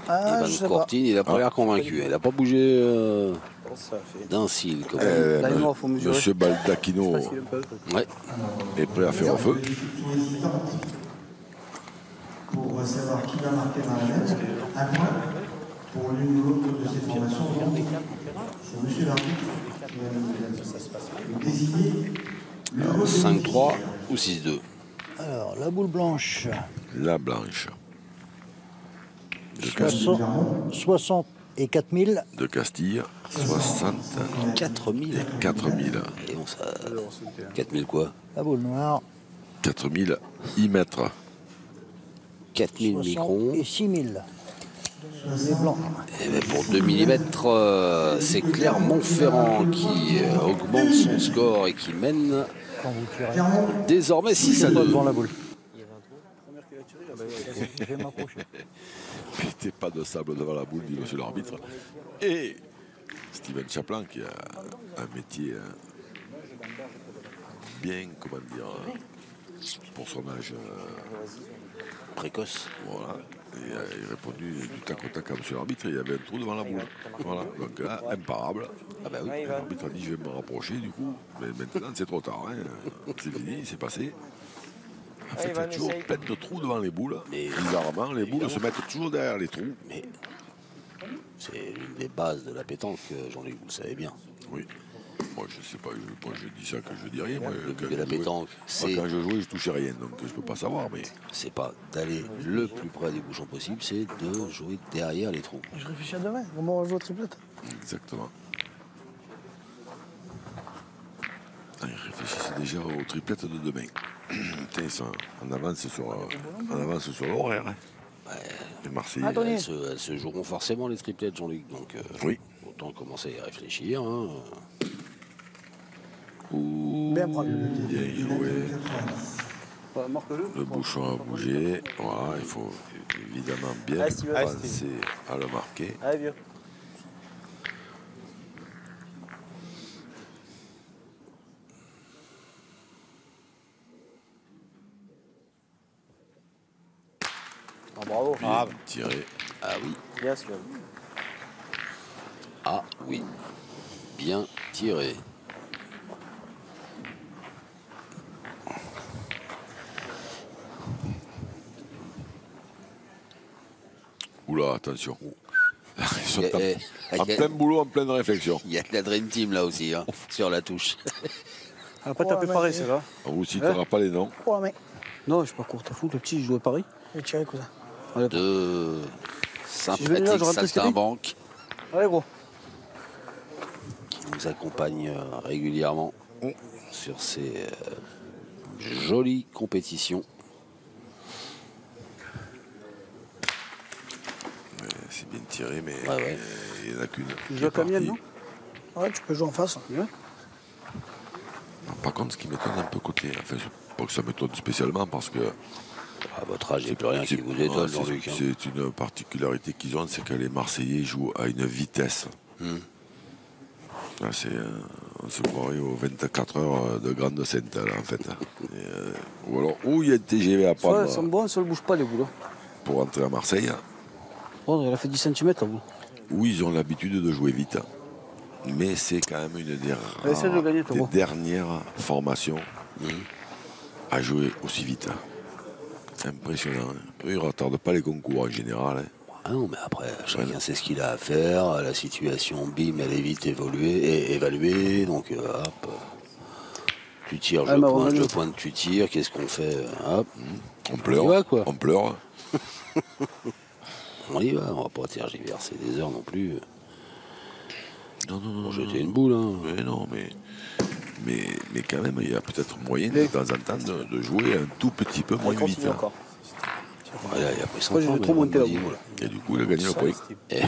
Ah, je sais Ivan pas. Courtine, il a pas l'air convaincu. Il n'a pas bougé Je pense que ça fait. d'un cil. Comme Là, il faut mesurer. Monsieur Baldacchino Facile un peu. Ouais. est prêt à faire au feu. Pour savoir qui va marquer dans la lettre, un point pour l'une ou l'autre de ces formations. C'est monsieur l'arbitre qui va désigner le Alors, vote de 5-3 ou 6-2. Alors, la boule blanche, La blanche. De, 60 et 4000. de Castille, 60, 4000. 4000. Et on ça... 4000 quoi? La boule noire, 4000 mètres. 4000 microns. Et 6000. Les blancs. Et bien pour 2 mm, c'est Clermont-Ferrand qui augmente son score et qui mène Quand vous tirez, désormais 6 à pas 2. devant la boule. Je vais m'approcher. Mettez pas de sable devant la boule, dit monsieur l'arbitre. Et Steven Chaplin qui a un métier bien, comment dire, pour son âge Précoce. voilà. Et il a répondu du tac au tac à monsieur l'arbitre, il y avait un trou devant la boule. Voilà, donc là, imparable. Ah bah oui. Et l'arbitre a dit je vais me rapprocher du coup, mais maintenant c'est trop tard. Hein. C'est fini, c'est passé. En fait, il y a toujours plein de trous devant les boules. Mais bizarrement, les boules se mettent toujours derrière les trous. Mais c'est l'une des bases de la pétanque, Jean-Luc, vous le savez bien. Oui. Moi, je sais pas, moi je dis ça que je dis rien. Moi, Le but quand de la je jouais- pétanque, moi, c'est quand je jouais, je touchais rien, donc je peux pas savoir, mais c'est pas d'aller le plus près des bouchons possible, c'est de jouer derrière les trous. Je réfléchis à demain. Comment on va jouer au triplette? exactement. Ah, il réfléchissait déjà aux triplettes de demain. Putain, ça, on avance sur l'horaire. Hein. Les Marseillais. Elles se joueront forcément les triplettes, Jean-Luc, donc Oui. autant commencer à réfléchir. Hein. Ouh, Bien prendre. bien joué. Marque-le. Le bouchon a bougé. Voilà, il faut évidemment bien Allez, Steven. penser à le marquer. Allez, vieux. Ah, bravo. Bien tiré. Ah oui, Bien, Steven. ah oui, bien tiré. Oula, attention. Ils sont Eh, en plein boulot, en pleine réflexion. Il y a de la Dream Team là aussi, hein, sur la touche. Elle n'a pas tapé pareil, celle-là. Vous citera pas les noms. Oh la main. Non, je suis pas court, t'as fou. Le petit, il jouait pareil. Et tirer, cousin. De Si je venais là, sympathiques j'aurais presque dit. saltimbanques Allez, gros. qui nous accompagnent régulièrement sur ces jolies compétitions. C'est bien tiré, mais Ouais. il n'y en a qu'une. Tu qui joues est à combien, partie. non? Ouais, tu peux jouer en face. Ouais. Par contre, ce qui m'étonne un peu côté, enfin, pas que ça m'étonne spécialement, parce que À votre âge, il n'y a plus rien qui vous ah, étonne, c'est- Jean-Luc. hein. c'est une particularité qu'ils ont, c'est que les Marseillais jouent à une vitesse. Là, on se croirait aux 24 heures de Grande Sainte, là, en fait. Ou alors, où il y a un TGV à prendre Ouais, ça me bon, ça ne bouge pas, les boules. pour rentrer à Marseille, Oh, elle a fait 10 cm, la boule. où ils ont l'habitude de jouer vite. Mais c'est quand même une des, Essaie de gagner, Thomas. des dernières formations à jouer aussi vite. Impressionnant. Hein. Eux, ils ne retardent pas les concours en général. Hein. Ah non, mais après, chacun sait ce qu'il a à faire. La situation, bim, elle est vite évaluée. Donc, hop. Tu tires, Ah, mais je pointe, tu tires. Qu'est-ce qu'on fait? Hop. On pleure. y va, quoi. On pleure. On y va. On va pas tergiverser des heures non plus. Non, non, non. Pour jeter une boule. Hein. Mais non, mais quand même, il y a peut-être moyen de temps en temps de jouer un tout petit peu moins Allez, vite. continue Hein. encore. Voilà, il a pris son Moi, j'ai temps, trop mais monté la vas-y, boule. voilà. Et du coup, il a gagné le point. Et-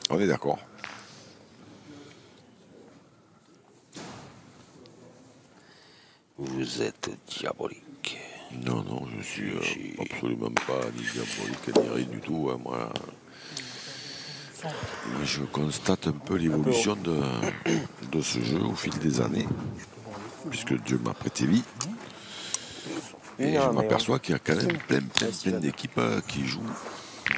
On est d'accord. Vous êtes diabolique. Non, non, je suis absolument pas ni diabolique ni rien du tout. Hein, moi. Mais je constate un peu l'évolution de ce jeu au fil des années, puisque Dieu m'a prêté vie. Et Non, je mais m'aperçois qu'il y a quand même plein d'équipes qui jouent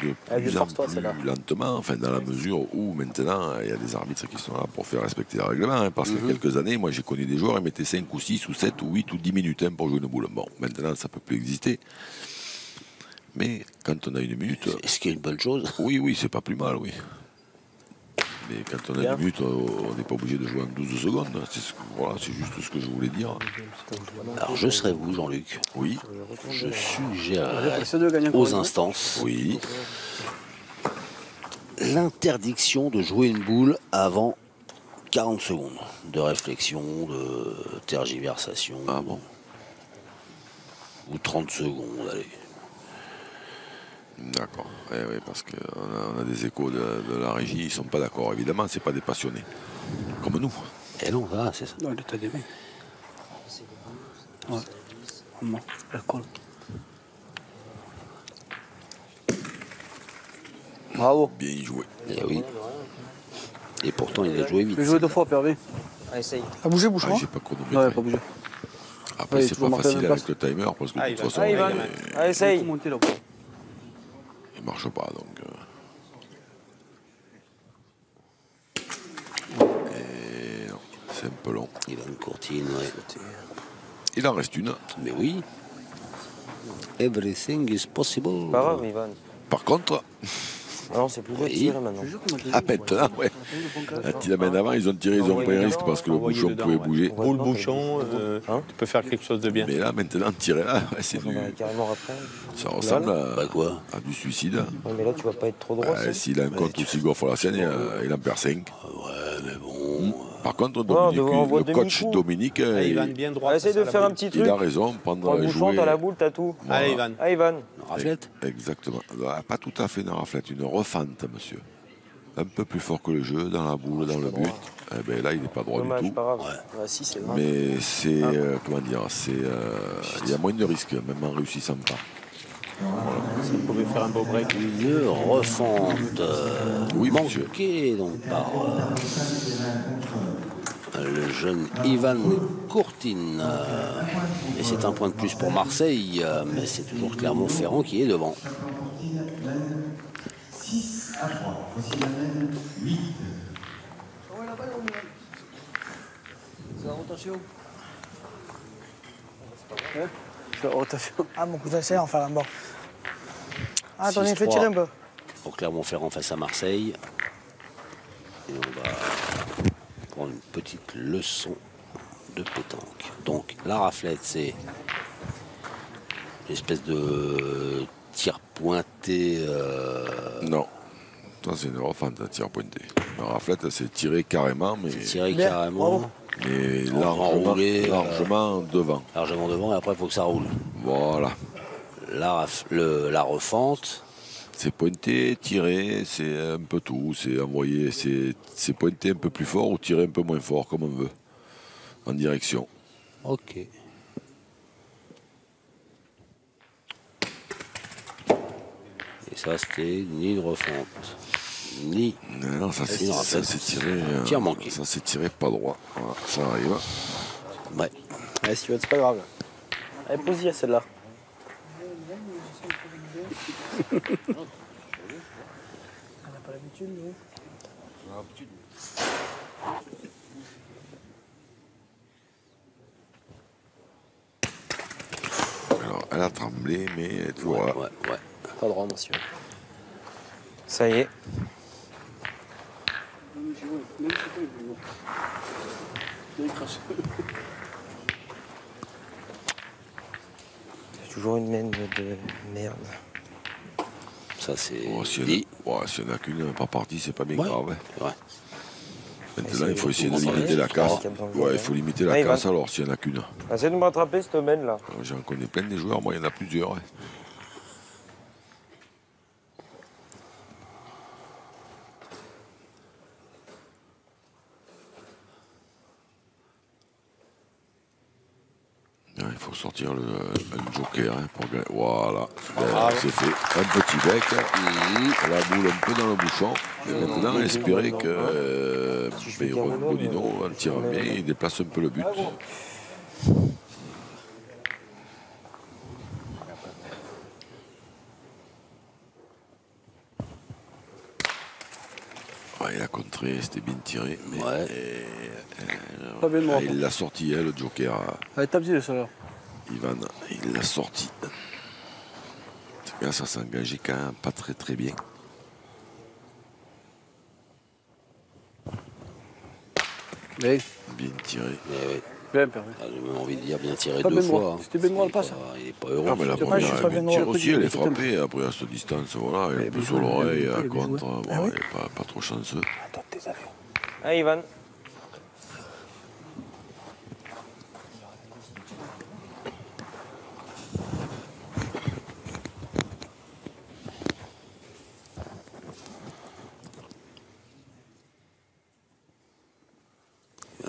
de Elle est plus en force-toi, celle-là. plus lentement, enfin dans la mesure où maintenant il y a des arbitres qui sont là pour faire respecter le règlement. Hein, parce qu'il y a quelques années, moi j'ai connu des joueurs, ils mettaient 5 ou 6 ou 7 ou 8 ou 10 minutes hein, pour jouer une boule. Bon, maintenant ça ne peut plus exister. Mais quand on a une minute, Est-ce qu'il y a une bonne chose? oui, oui, c'est pas plus mal, oui. Mais quand on a Bien. une minute, on n'est pas obligé de jouer en 12 secondes. Voilà, c'est juste ce que je voulais dire. Alors, je serai vous, Jean-Luc. Oui, Je suggérerais Essaie de gagner encore aux une. instances oui. l'interdiction de jouer une boule avant 40 secondes de réflexion, de tergiversation. Ah bon? Ou 30 secondes, allez. D'accord. Oui, parce qu'on a des échos de la régie, ils ne sont pas d'accord. Évidemment, c'est pas des passionnés. Comme nous. Et non, voilà, c'est ça. Non, l'état des mains. Ouais. Vraiment, elle colle. Bravo. Bien joué. Et oui. Et pourtant, il a joué vite. J'ai joué 2 fois, Pervé. Allez, essaye. A bougé, bouchon. J'ai pas chronométré. Non, il n'a pas bougé. Après, Ouais, c'est toujours pas marqué à la facile même avec le timer parce que de toute façon, Allez, Ivan. Allez, essaye. Tout monter là. il marche pas. Donc, Et non, c'est un peu long. Ivan Courtine, ouais. Il en reste une. Mais oui. Everything is possible. Pas grave, Ivan. Par contre, Ah non, c'est plus dur de Oui. tirer maintenant. à maintenant, ouais. La semaine avant, ils ont tiré, ils ont pris un risque parce que le Envoyer bouchon dedans, pouvait ouais. bouger. Boule, bouchon, Hein tu peux faire quelque chose de bien. Mais là, maintenant, tirer là, ouais, c'est On du... va carrément après. Ça ressemble Bah quoi? à du suicide. Ouais, mais là, tu vas pas être trop droit. Ouais, s'il a un compte aussi gros pour la sienne, il en perd 5. Ouais, mais bon. Par contre, on voit le coach demi-coup. Dominique, Allez, Ivan, bien droit. Essaye de face à la faire un boule. petit il truc. a raison. Prends Prendre le et bouchon, jouer. t'as la boule, t'as tout. Allez, Ivan. Allez, Ivan. Raflette? Exactement. Pas tout à fait une raflette, une refente, monsieur. Un peu plus fort que le jeu, dans la boule, dans le but. Eh ben là, il n'est pas droit Dommage, du tout. pas grave. Ah, si, c'est grave. Mais c'est, comment dire, il y a moins de risques, même en réussissant pas. Vous pouvez faire un beau break. Une refente Oui, monsieur. manquée donc par le jeune Ivan Courtine. Et c'est un point de plus pour Marseille, mais c'est toujours Clermont-Ferrand qui est devant. 6 à 3. Voici la mène 8. C'est la rotation. C'est la rotation. Ah, mon cousin, c'est enfin là-bas. Ah, attendez, 6-3. fais tirer un peu. Pour Clermont-Ferrand face à Marseille. Et on va prendre une petite leçon de pétanque. Donc la raflette, c'est une espèce de tir pointé. Non. Ça, c'est une refente, un tir pointé. La raflette, c'est tiré carrément, mais, Tiré Bien, carrément, bravo. mais Enroulé, largement devant. largement devant, et après il faut que ça roule. Voilà. La refente, C'est pointé, tiré, c'est un peu tout. C'est envoyé, c'est pointé un peu plus fort ou tiré un peu moins fort, comme on veut, en direction. ok. Et ça, c'était ni une refonte, ni Non, ça c'est une raflette. c'est tiré. Tir manqué. Ça c'est tiré pas droit. Voilà, ça arrive. Ouais. Allez, Steven, c'est pas grave. Allez, pose-y à celle-là. On n'a pas l'habitude, nous. Alors, elle a tremblé, mais elle est toujours là. Ouais. Pas droit, monsieur. Ça y est. C'est toujours une mène de merde. Ça, c'est Bon, s'il dit. y en a qu'une par partie, c'est pas bien Ouais. grave. Hein. C'est vrai. Maintenant, il faut essayer de commencer à limiter la aller. casse. Ah, Ouais, il faut limiter la Ah, casse Ivan. alors s'il n'y en a qu'une. Essaye de me rattraper cette mène-là. J'en connais plein des joueurs, moi il y en a plusieurs. Hein. Ouais, il faut sortir le joker hein, pour gagner. Voilà, c'est fait. Un petit bec, la boule un peu dans le bouchon. Et maintenant, espérer que Bayron Bonino, en tirant bien, il déplace un peu le but. Ouais, il a contré, c'était bien tiré. Mais Ouais. Pas bien de droit. il l'a sorti, hein, le joker. Allez, tape-y, celle-là. Ivan, il l'a sorti. Là, ça s'engageait quand même pas très très bien. Oui. Bien tiré. Mais oui. Bien, Pervé. Ah, j'ai même envie de dire bien tiré Pas deux Benoît. fois. C'était Benoît le Il est passe. pas- Il est pas heureux. Ah, mais la pas, je première, suis pas elle bien tire droit. aussi, elle est Petit, petit, frappée. Après, à cette distance, voilà, elle est un peu sur l'oreille, à contre. Bon, Ah oui. elle est pas trop chanceux. Attends, tes avions. Allez, Ivan.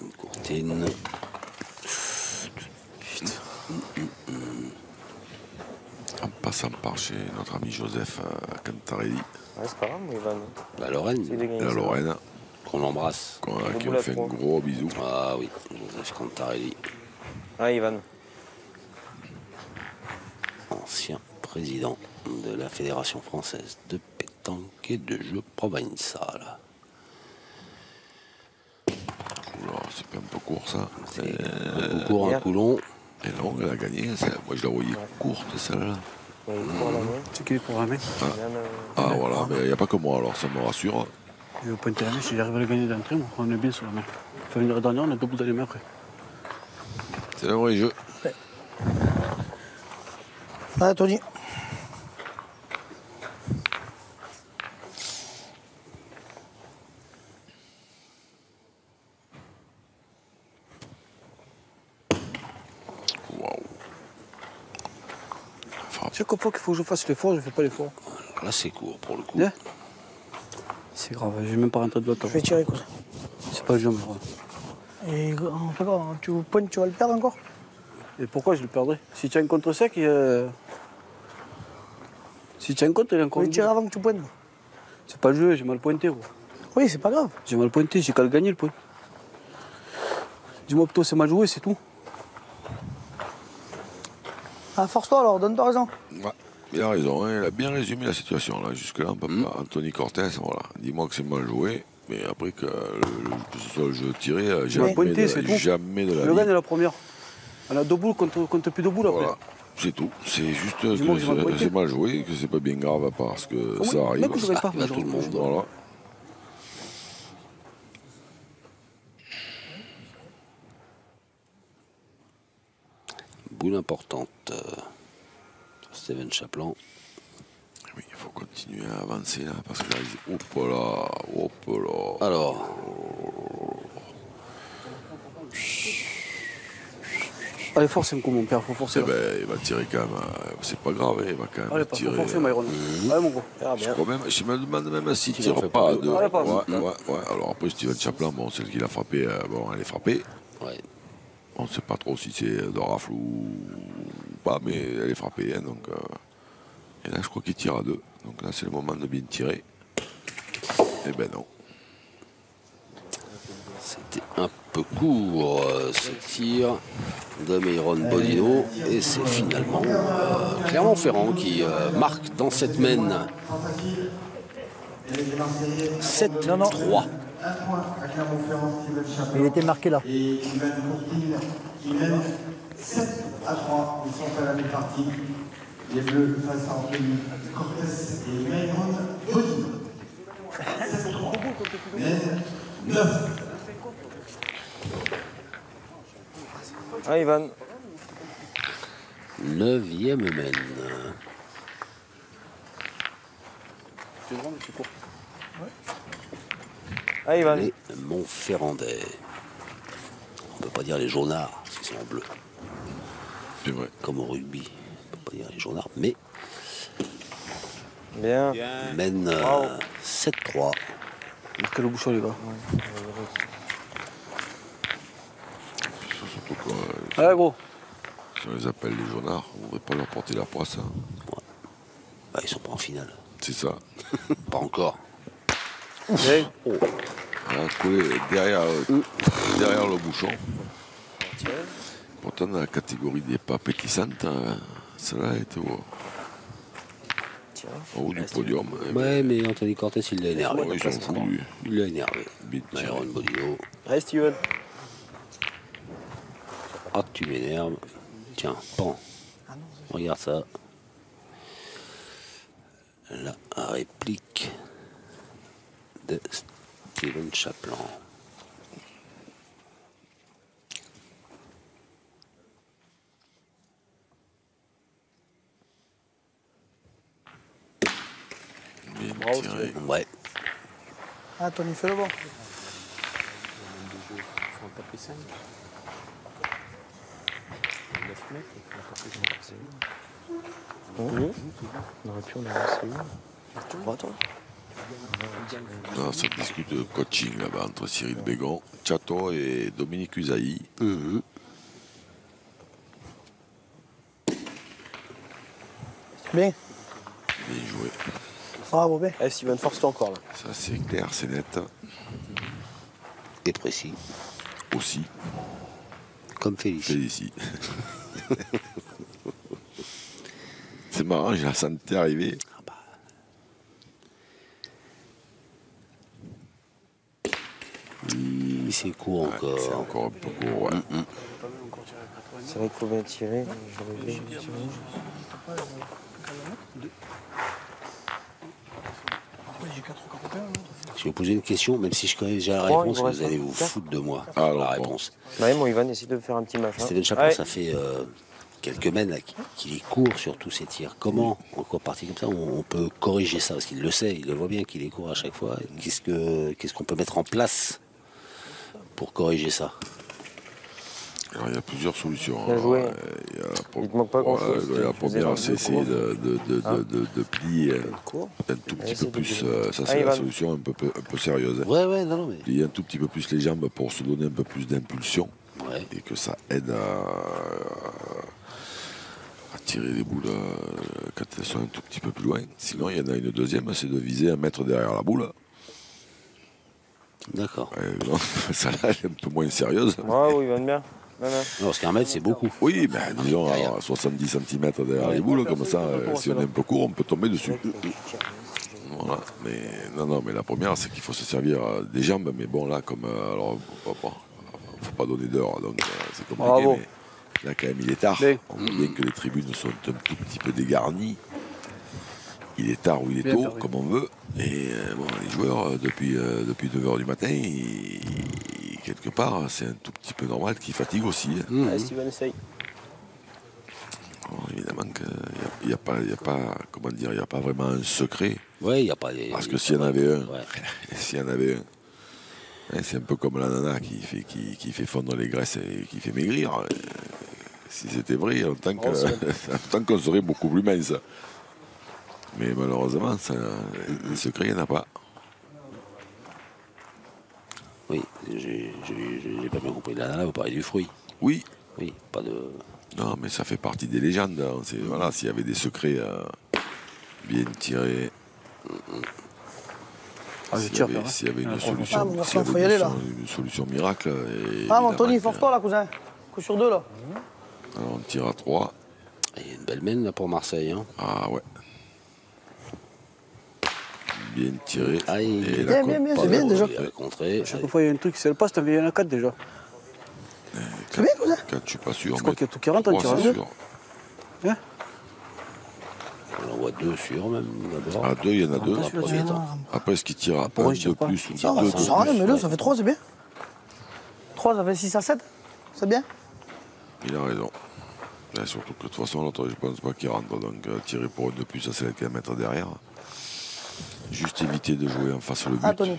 Une courtine. En passant par chez notre ami Joseph à Cantarelli, Ouais, c'est pas grave, moi, Ivan. La Lorraine, C'est des gagnants, la ça. Lorraine, qu'on embrasse. qui ont fait un gros bisou. Ah oui, Joseph Cantarelli, Ah, Ivan. ancien président de la Fédération française de pétanque et de jeux provençal. Oula, c'est pas un peu court ça. Un court, un coup long. Et non, elle a gagné. Moi je la voyais courte celle-là. Ouais, pour la main. C'est qui est pour la main? Ah voilà, mais il n'y a pas que moi alors, ça me rassure. Je vais pointer la main, si j'arrive à le gagner d'entrée, moi, on est bien sur la main. Enfin, une heure dernière, on a double dans les mains après. C'est un vrai jeu. Ah, Tony. Waouh. Chaque fois qu'il faut que je fasse l'effort, je fais pas l'effort. Là, c'est court pour le coup. Yeah. C'est grave, je vais même pas rentrer de l'autre. Je vais tirer, quoi. C'est pas le jeu, mais grave. Et en fait, quoi, tu pointes, tu vas le perdre encore? Et pourquoi je le perdrais? Si tu as un contre sec, si tu as un contre, il est encore. Tu tirer avant que tu pointes. C'est pas le jeu, j'ai mal pointé, gros. Oui, c'est pas grave. J'ai mal pointé, j'ai qu'à le gagner le point. Dis-moi plutôt, c'est mal joué, c'est tout. Ah, force-toi alors, donne-toi raison. Ouais, il a raison, hein, il a bien résumé la situation là. Jusque-là, on peut pas. Anthony Cortez, voilà. Dis-moi que c'est mal joué, mais après que ce soit le jeu tiré, J'ai mal pointé, c'est tout. jamais de la Je le vie. gagne la première. On a deux boules contre plus de boules après. Voilà, c'est tout. C'est juste que Dis-moi que j'ai mal pointé. c'est mal joué, que c'est pas bien grave parce que Oui, ça arrive. mais que je gagne pas, Ça arrive à tout le monde. Voilà. Boule importante. Steven Chaplan. Oui, il faut continuer à avancer là, parce que là, hop là, hop là. Alors. Allez, force un coup, mon père, faut forcer. Eh ben, il va tirer quand même, c'est pas grave, il va quand même Allez, pas tirer. faut forcer, Myron. Allez, mon gros. Quand même, je me demande même s'il Il en tire fait pas pas de. deux. Allez, passe. Ouais. Alors après, Steven Chaplan, bon, celle qu'il a frappé, bon, elle est frappée. Ouais. On ne sait pas trop si c'est de rafle ou pas, mais elle est frappée. Hein, donc, et là, je crois qu'il tire à deux. Donc là, c'est le moment de bien tirer. Eh ben non. C'était un peu court ce tir de Myron Bodino. Et c'est finalement Clermont-Ferrand qui marque dans cette mène 7-3. Un point à Clermont-Ferrand, Steven Chaplan. Il était marqué là. Et Ivan Courtine qui mène 7-3. Ils sont à la mi-partie. Les Bleus face à Anthony Cortez et Myron Bodino. 7-3. Mène 9. Ah, Ivan. 9e mène. C'est grand, mais c'est court. Ah, Ivan. Les Montferrandais. On ne peut pas dire les jaunards, parce qu'ils sont en bleu. C'est vrai. Comme au rugby. On ne peut pas dire les jaunards, mais Bien. mène Bravo. 7-3. Marquez le bouchon, les gars. Surtout quoi, Allez, gros. si on les appelle les jaunards, on ne devrait pas leur porter la poisse. Hein. Bah, ils sont pas en finale. C'est ça. Pas encore. Allez. Oh. On a collé derrière le bouchon. Pourtant, dans la catégorie des pas pétissantes, celle-là était au haut du podium. Ouais, mais Anthony Cortez, il l'a énervé. Ouais, ils sont fous, lui. Il l'a énervé. Bien tiré. Myron Bodino. Allez, Steven. Ah, tu m'énerves. Tiens, pan. Regarde ça. La réplique de Steven Chaplan. Bien tiré. Ouais. Ah, Tony, fais le bon. Il faut en taper 5. 9 mètres, il faut en taper 5. On aurait pu en avancer une. Tu crois, toi? Non, ça discute de coaching là-bas entre Cyril Bégon, Chato et Dominique Usaï. Bien. Bien joué. Bravo, bien. Allez, Steven, force-toi encore là. Ça c'est clair, c'est net. Et précis, Aussi, comme Félicie. Félicie. C'est marrant, j'ai la santé arriver. C'est court encore. C'est encore un peu court, ouais. C'est vrai qu'il faut bien tirer. J'aurais bien tiré. Je vais vous poser une question, même si je connais déjà la Bon, réponse, il vous vous allez reste vous un petit foutre de moi. Alors, la bon. réponse. Ouais, mon Ivan, essaie de faire un petit match. Steven Chaplin, ça fait quelques semaines là, qu'il est court sur tous ses tirs. Comment, en court partie comme ça, on peut corriger ça? Parce qu'il le sait, il le voit bien qu'il est court à chaque fois. Qu'est-ce qu'on peut mettre en place pour corriger ça? Alors, il y a plusieurs solutions. Bien joué. Il Il te manque pas grand-chose. La Tu faisais première, le c'est essayer de plier Court. un tout petit Allez, peu c'est plus. débile. Ça, Ah, c'est la Ivan. solution un peu sérieuse. Ouais, non, mais. Plier un tout petit peu plus les jambes pour se donner un peu plus d'impulsion. Ouais. Et que ça aide à tirer les boules quand elles sont un tout petit peu plus loin. Sinon, il y en a une deuxième, c'est de viser un mètre derrière la boule. D'accord. Non, ça là, elle est un peu moins sérieuse. Ouais, oui, Ivan, bien. Non, non. Non, parce qu'un mètre, c'est beaucoup. Oui, mais disons à 70 cm derrière les boules, comme ça, si on est un peu court, on peut tomber dessus. Voilà. Mais non, mais la première, c'est qu'il faut se servir des jambes. Mais bon, là, comme alors, faut pas donner d'heure, donc c'est compliqué. Bravo. Mais là, quand même, il est tard. Bien. On voit bien que les tribunes sont un tout petit peu dégarnies. Il est tard ou il est Bien tôt, perdu. comme on veut. Et bon, les joueurs, depuis 9h du matin, quelque part, c'est un tout petit peu normal qu'ils fatiguent aussi. Allez, Steven, essaye. Alors, évidemment qu'il n'y a pas, comment dire, il n'y a pas vraiment un secret. Ouais, il n'y a pas. Parce que s'il y en avait un, Ouais. s'il y en avait un, hein, c'est un peu comme la nana qui fait fondre les graisses et qui fait maigrir. Si c'était vrai, en tant qu'on serait beaucoup plus mince. Mais malheureusement, le secret, il n'y en a pas. Oui, j'ai pas bien compris. Là, vous parlez du fruit. Oui, Oui, pas de. non, mais ça fait partie des légendes. Hein. Voilà, s'il y avait des secrets bien tirés, Ah, je s'il y tire, avait, frère, s'il y avait hein. une Ah, solution, mon garçon, s'il y avait faut y aller, là. une solution miracle. Ah, mon évidemment Tony, que- force-toi là, cousin. Coup sur deux là. Alors, on tire à 3. Il y a une belle mène là pour Marseille. Hein. Ah ouais. Bien tiré. Aïe. Et Bien, la bien, bien, pas c'est bien, de déjà. regret. Il a contré. Chaque fois, il y a un truc, c'est le poste, il y en a 4 déjà. C'est bien, cousin. Quand je suis pas sûr, Je crois mais qu'il y a tout qui rentre, un 3, tirage. c'est sûr. On en voit 2 sûrs même d'abord. À 2, il y en a 2. pas celui-là, Premier celui-là. temps. Après, ce qui tire à pour 1 eux, je tire de pas. plus ou Ça va, 2 ça de sert à rien, plus, mais deux, ça fait 3, c'est bien. 3, ça fait 6 à 7. C'est bien. il a raison. Là, surtout que de toute façon, l'autre, je pense pas qu'il rentre. Donc, tirer pour 1 de plus, ça c'est le qu'à mettre derrière. Juste éviter de jouer en face le but. Ah, Tony.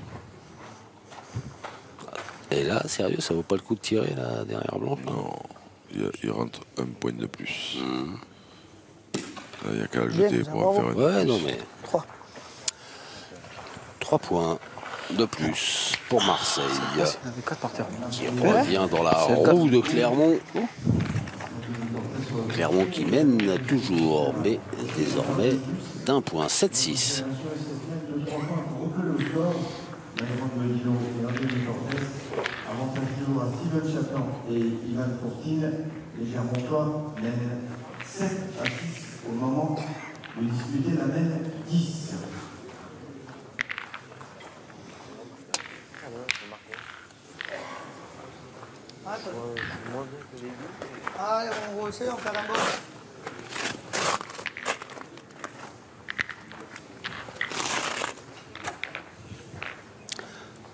Et là, sérieux, ça vaut pas le coup de tirer là derrière Blanche là Non, il rentre 1 point de plus. Là, il n'y a qu'à le Bien, jeter ça pour en va, faire un de Ouais, plus. non mais 3. 3 points de plus pour Marseille. Il y en avait 4 par terre. Qui revient dans la roue de Clermont. Clermont qui mène toujours, mais désormais d'1 point 7-6. Avantage toujours à Steven Chaplin et Ivan Courtine. Les Germontois mènent 7 à 6 au moment de disputer la mène 10. Allez, on va essayer, on fait un bol.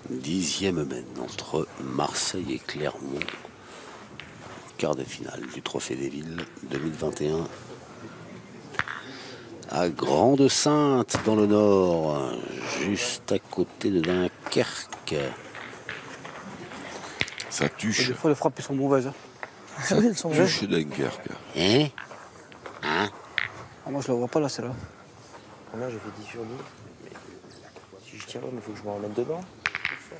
Dixième mène entre Marseille et Clermont. Quart de finale du Trophée des Villes 2021. À Grande-Sainte dans le nord, juste à côté de Dunkerque. Ça Et tuche. des fois, les frappes, ils sont mauvaises. Hein. Ah oui, ils sont bons. Tuche Dunkerque. Hein? Ah, moi, je la vois pas là, celle-là. Combien j'ai fait 10 sur 10. tirer, mais il faut que je me remette dedans. Ouais,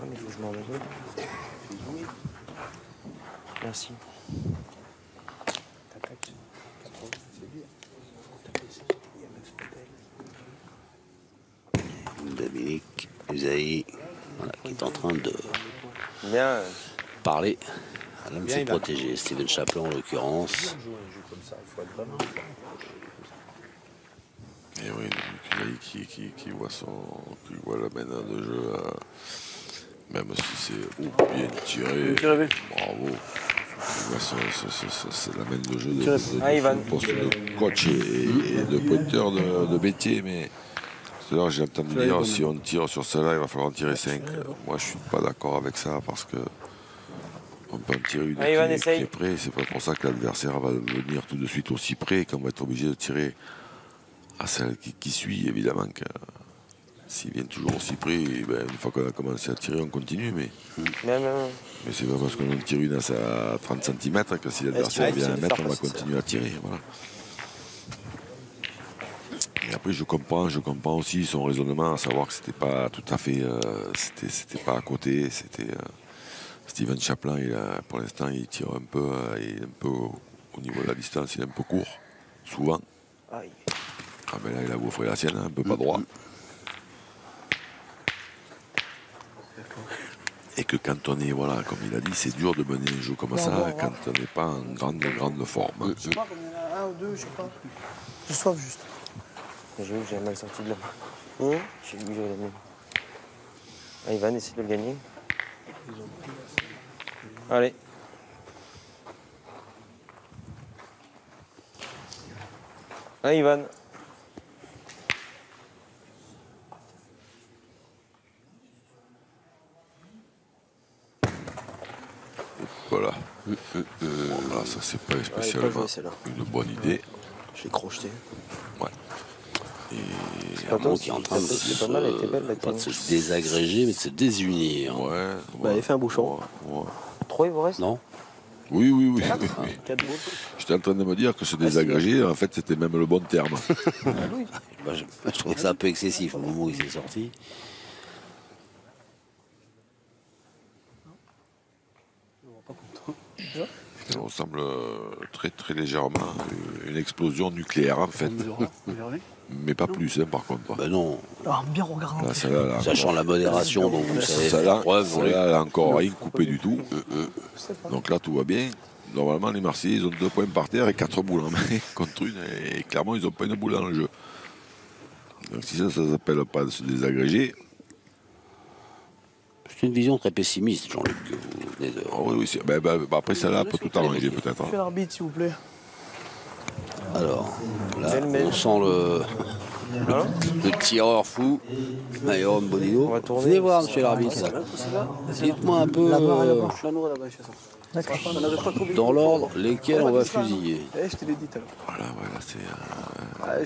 mais il faut que je me remette dedans. Merci. Dominique Usaï, voilà, qui est en train de Bien. parler à l'un de ses protégés, Steven Chaplin en l'occurrence. Et oui, qui voit la manière de jeu, même si c'est bien tiré, bravo. Il voit c'est la manière de jeu de son poste de coach et de pointeur de métier, mais tout à l'heure j'ai entendu dire si on tire sur celle-là, il va falloir en tirer 5. Moi je suis pas d'accord avec ça parce que on peut en tirer une qui est près, c'est pas pour ça que l'adversaire va venir tout de suite aussi près qu'on va être obligé de tirer à celle qui suit, évidemment. S'ils viennent toujours aussi près, ben, une fois qu'on a commencé à tirer, on continue. Mais c'est pas parce qu'on en tire une à 30 cm que si l'adversaire vient à mettre, on va continuer à tirer. Voilà. Et après, je comprends aussi son raisonnement, à savoir que c'était pas tout à fait. C'était pas à côté. C'était. Steven Chaplin, pour l'instant, il tire un peu, au niveau de la distance, il est un peu court, souvent. Aïe. Ah ben là, il a gaufré la sienne, un peu pas droit. Et que quand on est, voilà, comme il a dit, c'est dur de mener un jeu comme ça quand on n'est pas en grande forme. Je sais pas combien il y en a, un ou deux, je sais pas. J'ai soif juste. J'ai vu que j'avais mal sorti de là. J'ai vu que j'avais la mienne. Ah, Ivan, essaie de le gagner. Allez. Allez, Ivan. Voilà. Voilà, ça c'est pas spécialement une bonne idée. J'ai crocheté. Ouais. Et Clermont qui est en train de se désagréger, mais de se désunir. Ouais. Bah, il fait un bouchon. 3, il vous reste? Non. Oui. 4 boules. J'étais en train de me dire que se désagréger, en fait, c'était même le bon terme. Je trouvais ça un peu excessif au moment où il s'est sorti. Ça ressemble très légèrement à une explosion nucléaire, en fait. Mais pas plus, hein, par contre. Ben non. Alors, bien regarder. Sachant la modération dont vous savez faire preuve. Celle-là, elle a encore rien coupé du tout. Donc là, tout va bien. Normalement, les Marseillais, ils ont 2 points par terre et 4 boules en main contre une. Et clairement, ils n'ont pas une boule dans le jeu. Donc si ça s'appelle pas de se désagréger. C'est une vision très pessimiste, Jean-Luc, que vous venez de... Oui, après celle-là peut tout arranger, peut-être. Fais l'arbitre, s'il vous plaît. Alors, là, on sent le tireur fou, Jérôme Bonino. Venez voir, monsieur l'arbitre. Dites-moi un peu, dans l'ordre, lesquels on va fusiller. Je te l'ai dit tout à l'heure. Voilà,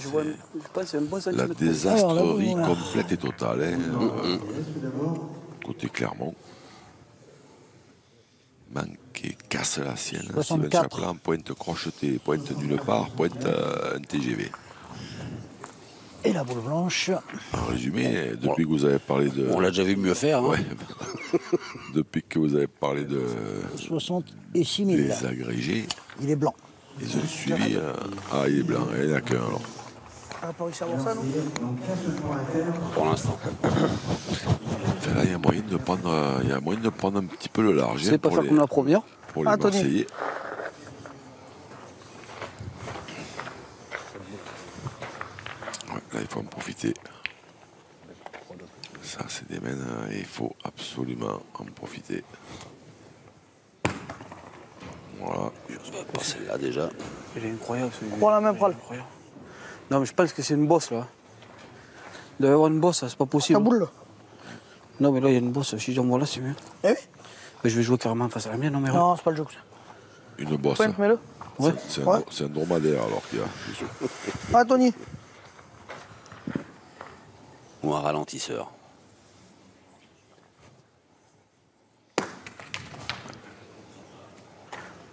c'est la désastrerie complète et totale. Côté Clermont. Manqué, casse la sienne. Steven Chaplin, pointe crochetée, pointe nulle part, pointe un TGV. Et la boule blanche. En résumé, depuis que vous avez parlé de... On l'a déjà vu mieux faire. Hein. Ouais. Depuis que vous avez parlé de... 66 000. Des agrégés. Il est blanc. Ils ont suivi... il est blanc, il n'y en a qu'un alors. On a pas réussi à voir ça, non? Pour l'instant. Enfin, là, il y a moyen de prendre un petit peu le large. C'est pas faire comme la première. Pour les Marseillais. Ouais, là, il faut en profiter. Ça, c'est des mènes et il faut absolument en profiter. Voilà. Pas celle-là déjà. Il est incroyable celui-là. Prends la main, Pral. Non, mais je pense que c'est une bosse là. Il doit y avoir une bosse, c'est pas possible. Ta boule, là. Non, mais là, il y a une bosse. Si j'envoie là, c'est mieux. Eh oui. Mais je vais jouer carrément face à la mienne, non, mais Non, c'est pas le jeu que ça. Une bosse. Pointe, mets-le. Ouais. C'est un dromadaire alors qu'il y a. Ah, Tony. Ou un ralentisseur.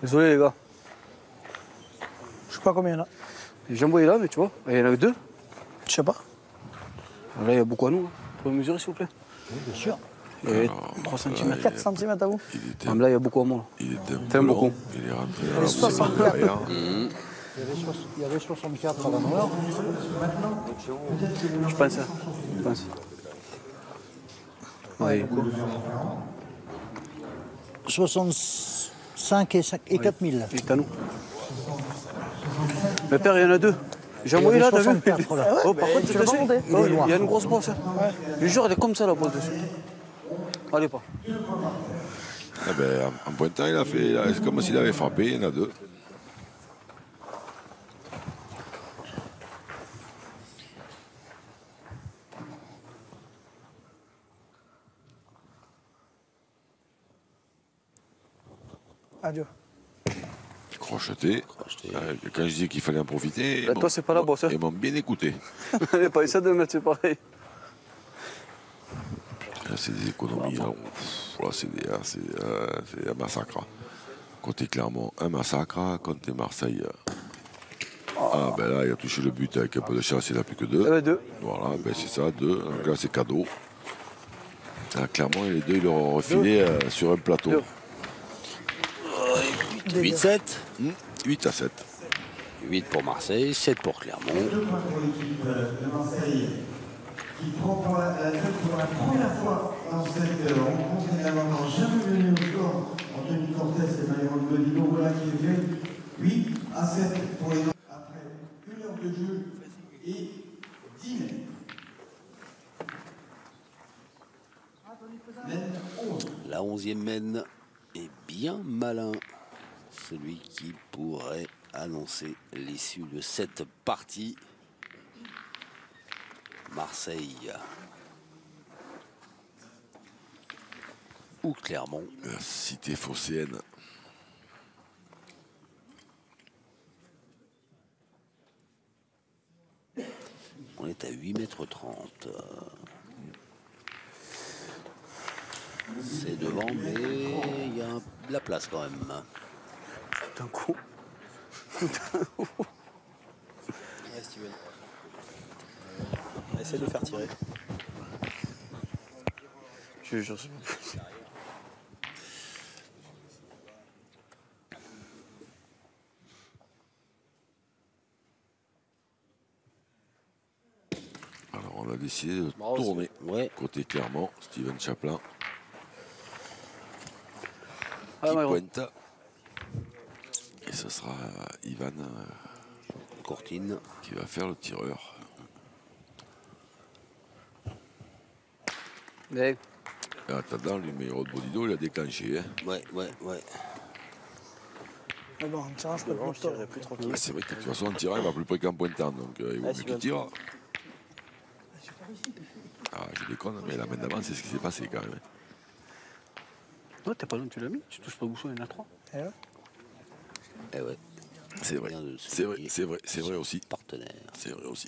Désolé, les gars. Je sais pas combien il y en a. J'ai envoyé là, mais tu vois, il y en a que 2. Je sais pas. Là, il y a beaucoup à nous. Hein. pouvez mesurer s'il vous plaît? Oui, bien sûr. Et Alors, 3 là, cm, 4 cm à vous? Il était, Ah, mais là, il y a beaucoup à moi. il était un Fait peu beaucoup. long, il est rentré dans la 64. derrière. Il y avait 64 à la noire. Je pense. Je pense. Oui. 65 et 4000. Il est à nous. Mais père, il y en a deux. J'ai envoyé là, t'as vu? 64 là. Oh, par contre, tu l'as pas monté? oh, il y a une grosse bosse. Hein. Je jure, elle est comme ça, la bosse dessus. Allez, pas. Ah ben, en pointant, il a fait, c'est comme s'il avait frappé, il y en a deux. Adieu. Crocheté. Quand je disais qu'il fallait en profiter, Là, toi, c'est pas la bosse, hein. Ils m'ont bien écouté. Allez, pas essayer de le mettre, c'est pareil. Là, c'est des économies. Là, là, c'est un massacre. Côté Clermont, un massacre. Côté Marseille, ah ben là, il a touché le but avec un peu de chance, il n'a plus que deux. Eh ben, deux. Voilà, ben c'est ça, deux. Donc là, c'est cadeau. Là, Clermont, et les deux, ils leur ont refilé sur un plateau. Deux. 8-7. 8 à 7. 8 pour Marseille, 7 pour Clermont. 2 points pour l'équipe de Marseille qui prend pour la première fois dans cette rencontre. Elle n'a encore jamais mené au score. Anthony Cortés et Maléron Godino, voilà qui est fait. 8 à 7 pour les après 1 heure de jeu et 10 minutes. Mène 11. La 11e mène est bien malin. Celui qui pourrait annoncer l'issue de cette partie. Marseille ou Clermont. La cité phocéenne. On est à 8,30 m. C'est devant, mais il y a de la place quand même. D'un coup. Ouais, Steven. Essaye de faire tirer. Je jure. Alors, on a décidé de Bravo, tourner. ouais. Côté Clermont, Steven Chaplin. Ah, Qui ouais, pointe. Et ce sera Ivan Courtine. qui va faire le tireur. Mais, Et en attendant, le numéro de Bodido, il a déclenché. Hein. Ouais. Mais bon, en tirant, je peux Devant, plus je tôt. tirerai plus tranquille. Ah, c'est vrai que de toute façon, en tirant, il va plus près qu'en pointant. Donc, il vaut mieux qu'il tire. Ah, je déconne, mais la main d'avant, c'est ce qui s'est passé quand même. ouais, t'es pas loin, tu l'as mis. Tu touches pas au bouchon, il y en a 3. Eh ouais. Eh ouais. C'est vrai, Bien de c'est vrai, souligner c'est vrai, c'est vrai aussi. Partenaire. C'est vrai aussi.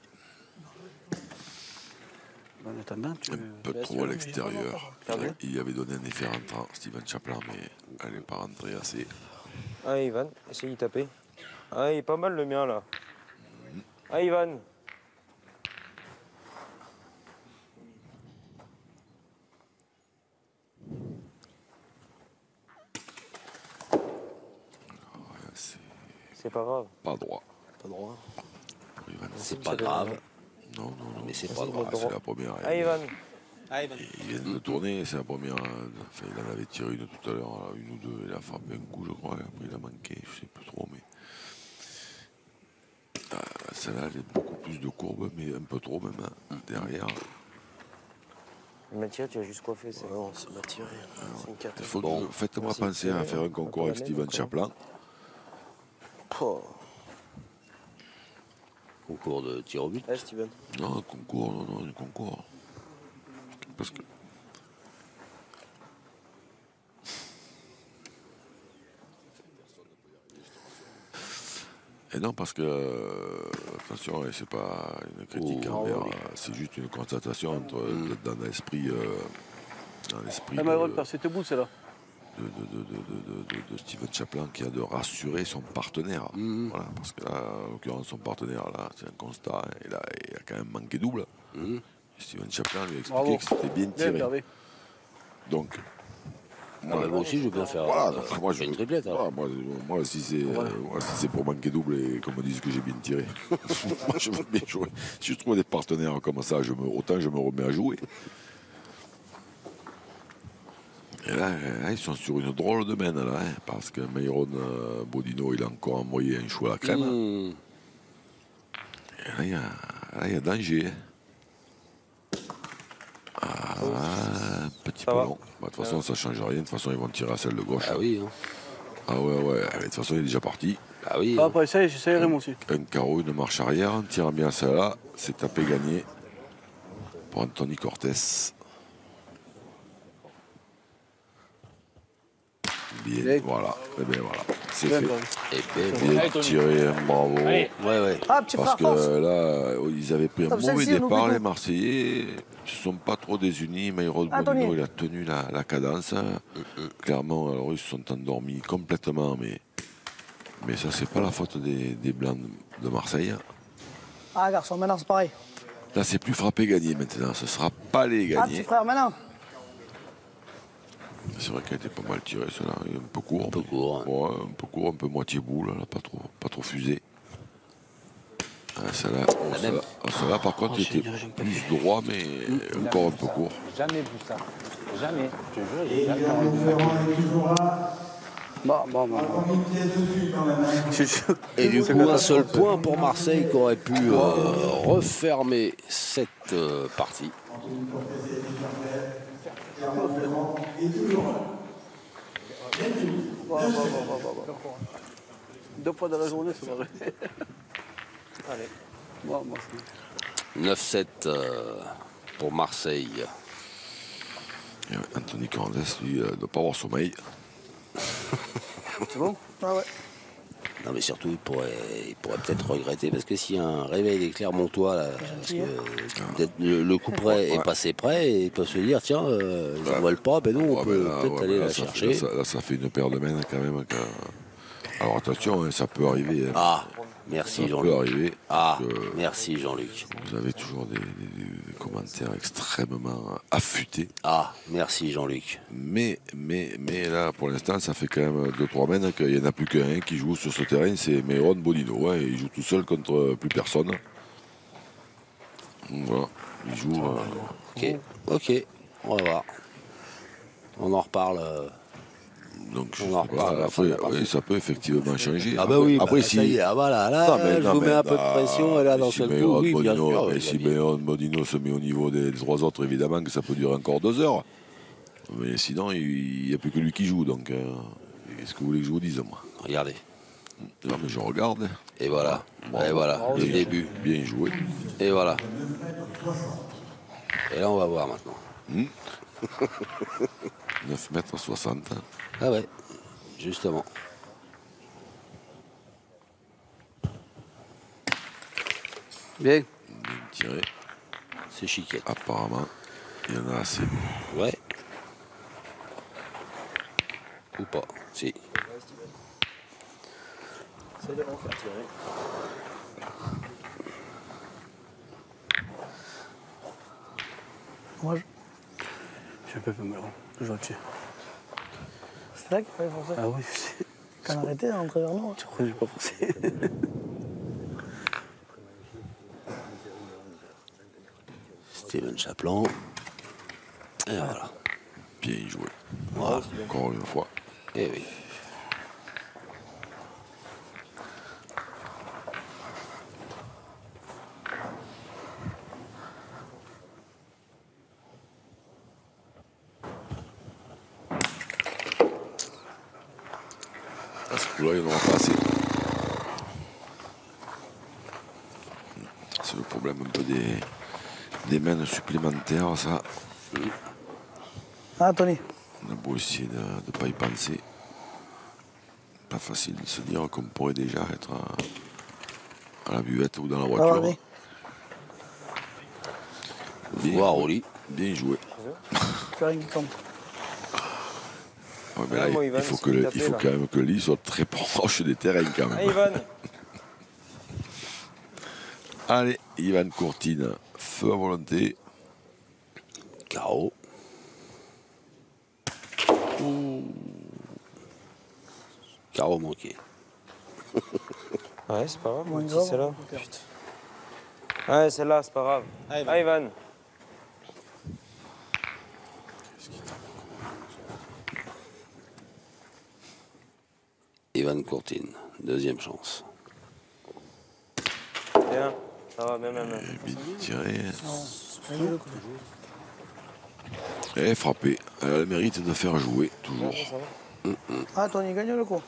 En attendant, tu. Un peu trop à l'extérieur. Pardon. Il avait donné un effet rentrant, Steven Chaplin, mais elle n'est pas rentrée assez. Ah, Ivan, essaye de taper. Ah, il est pas mal le mien là. Ah, Ivan. C'est pas grave. Pas droit. Pas droit. Ivan, C'est pas grave, non, mais c'est Vas-y, pas droit. grave. c'est la première. Ah, Ivan. Il vient de le tourner, c'est la première. Enfin, il en avait tiré une tout à l'heure, une ou deux. Il a frappé un coup, je crois, et après il a manqué, je sais plus trop, mais. Celle-là, elle est beaucoup plus de courbe, mais un peu trop même, hein, derrière. Mathieu, tu as juste coiffé, c'est bon, c'est m'a tiré. C'est une 4. Faites-moi penser à faire un concours avec Steven Chaplin. Concours de tir au but. Ah, Steven. Non, un concours, non, un concours. Parce que. Et non, parce que, attention, et c'est pas une critique envers, c'est juste une constatation dans l'esprit Ah, mais ouais, c'était beau, celle-là. de Steven Chaplin qui a de rassurer son partenaire. Voilà, parce que là, en l'occurrence, son partenaire, là, c'est un constat, et là, il a quand même manqué double. Steven Chaplin lui a expliqué Bravo. que c'était bien tiré. Bien, Hervé. Donc, Moi aussi, je veux bien faire moi, je une triplette. alors. voilà, moi, si c'est pour manquer double et qu'on me dise que j'ai bien tiré, moi, je veux bien jouer. Si je trouve des partenaires comme ça, autant je me remets à jouer. Et là, ils sont sur une drôle de mène, là, hein, parce que Myron Bodino, il a encore envoyé un chou à la crème. Mmh. Et là, il y a danger. Hein. Un petit peu va. long. Bah, de toute façon, ça ne change rien. De toute façon, ils vont tirer à celle de gauche. Ah oui. Hein. Ah ouais. De toute façon, il est déjà parti. Ah oui. Ah, après ça, j'essayerai moi aussi. Un carreau, une marche arrière. On tire bien celle-là. C'est tapé gagné pour Anthony Cortés. Bien, voilà. Et bien voilà. C'est Bien, fait. Hervé. Et ben, Bien tiré, bravo. ouais. Ah, petit Parce frère que force. là, ils avaient pris un Top, mauvais celle-ci, on départ, oublie les tout. Marseillais. Ils ne se sont pas trop désunis. Myron Ah, Bodino, Tony. il a tenu la cadence. Clairement, alors ils se sont endormis complètement, mais ça, c'est pas la faute des Blancs de Marseille. Ah, garçon, maintenant c'est pareil. Là, c'est plus frappé gagné maintenant. Ce sera pas les Ah, petit gagner. frère, maintenant. C'est vrai qu'elle était pas mal tirée, celle-là. Il est un peu court. Un peu court, hein. Ouais, un peu court, un peu moitié boule. Elle n'a pas trop fusé. Ah, celle-là, celle-là, par contre, il était plus droit, mais encore un peu court. Jamais vu ça. Jamais. Je te jure, Et j'ai jamais Guillermo Ferrand est toujours là. Bon. Encore une pièce dessus quand même. Hein. Et du coup, un seul point pour Marseille qui aurait pu refermer cette partie. Guillermo Ferrand est toujours là. Deux fois dans la journée, c'est vrai. Allez. Bon, moi, 9-7 pour Marseille. Et Anthony Cordes, lui, ne doit pas avoir sommeil. c'est bon. Ah ouais. Non, mais surtout, il pourrait peut-être regretter parce que s'il y a un réveil des Clermontois, là, parce que peut-être le coup près est passé près et ils peuvent se dire tiens, ils n'en veulent pas, ben non, on peut peut-être aller la chercher. Là, ça fait une paire de mains quand même. Alors attention, hein, ça peut arriver. Hein. Ah, Ça merci peut Jean-Luc. arriver. Ah, parce que merci Jean-Luc. Vous avez toujours des commentaires extrêmement affûtés. Ah, merci Jean-Luc. Mais là, pour l'instant, ça fait quand même 2-3 semaines qu'il n'y en a plus qu'un qui joue sur ce terrain, c'est Myron Bodino. Hein, il joue tout seul contre plus personne. Donc, voilà, il joue. Ok, on va voir. On en reparle. Donc, On en reparle à la fin de la partie. oui, ça peut effectivement changer. Ah bah oui, après bah, ça y est, ah voilà, là, je vous mets un peu de pression, et là, dans si seul coup, Myron oui, bien Bodino, sûr. et si Myron Bodino se met au niveau des 3 autres, évidemment que ça peut durer encore 2 heures. Mais sinon, il n'y a plus que lui qui joue, donc qu'est-ce que vous voulez que je vous dise, moi? Regardez, Non, mais je regarde. et voilà, et voilà, le Bien- début, Bien joué. et voilà. Et là, on va voir maintenant. 9 mètres 60. Ah ouais, justement. Bien. Bien tiré. C'est chiquette. Apparemment, il y en a assez. Ouais. Ou pas, si. C'est de m'en faire tirer. Moi, J'ai un peu malheureux. Je vois dessus. c'est là qu'il fallait forcer. Ah oui, je sais. Quand on arrêtait d'entrer vers nous. Tu crois que j'ai pas forcé? Steven Chaplin. Et voilà. Bien joué. Voilà. Encore une fois. Et oui. À ce coup-là, il n'y en aura pas assez. C'est le problème un peu des mains supplémentaires, ça. Ah, Tony. On a beau essayer de ne pas y penser. Pas facile de se dire qu'on pourrait déjà être à la buvette ou dans la Ah, voiture. ouais, Voir au lit. Bien joué. plus rien qui compte. Ouais, mais là, Bon, il Ivan, faut, c'est que qui il t'appelait, faut là quand même que le lit soit très proche des terrains quand même. Allez, Ivan. Allez, Ivan Courtine, feu à volonté. carreau. Ouh. Carreau manqué. Ouais, c'est pas grave, Ouais, petit, grave. celle-là. Putain. Ouais, celle-là, c'est pas grave. Ah, Ivan. Ivan Courtine, deuxième chance. Bien, ça va, même. Bien tiré. Allez, le côté. Et frappé. Elle a le mérite de faire jouer, toujours. Ça va. Ah, Tony, gagne le coup.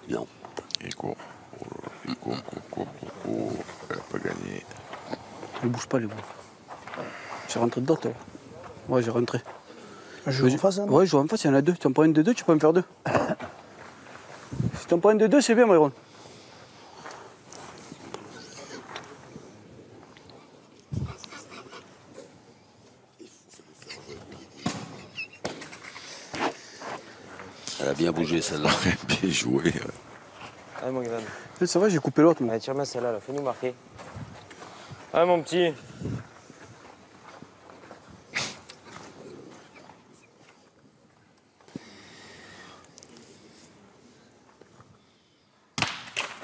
Non. Et court. Oh là là, il court. Elle n'a pas gagné. Ne bouge pas les boules. J'ai rentré dedans, toi. Ouais, j'ai rentré. Je joue en face, hein, non? Ouais, je joue en face, il y en a deux. Tu en prends une de deux, tu peux me faire deux. Si tu en prends une de deux, c'est bien, Myron. Elle a bien bougé celle-là. Bien joué. Allez, mon Ivan. Ça va, j'ai coupé l'autre, moi. Allez, tire-moi celle-là, là. Fais-nous marquer. Allez, mon petit.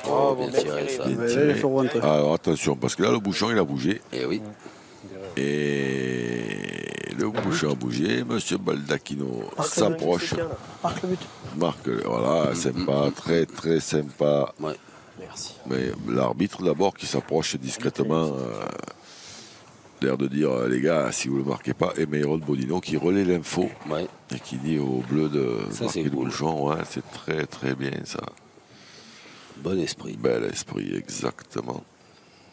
Oh, bien bon, bien tiré, tiré, ça. là. Bien Ouais, tiré. là, il faut rentrer. Alors attention, parce que là, le bouchon, il a bougé. Et oui. Et le bouchon a bougé. Monsieur Baldacchino s'approche. Marque le but. Marque, voilà, sympa, très très sympa. Ouais. Merci. Mais l'arbitre d'abord qui s'approche discrètement, l'air de dire les gars, si vous ne le marquez pas, et Myron Bodino qui relaie l'info Ouais. et qui dit aux Bleus de Ça, marquer c'est le cool. bouchon. Ouais, c'est très très bien ça. Bon esprit. Bel esprit, exactement.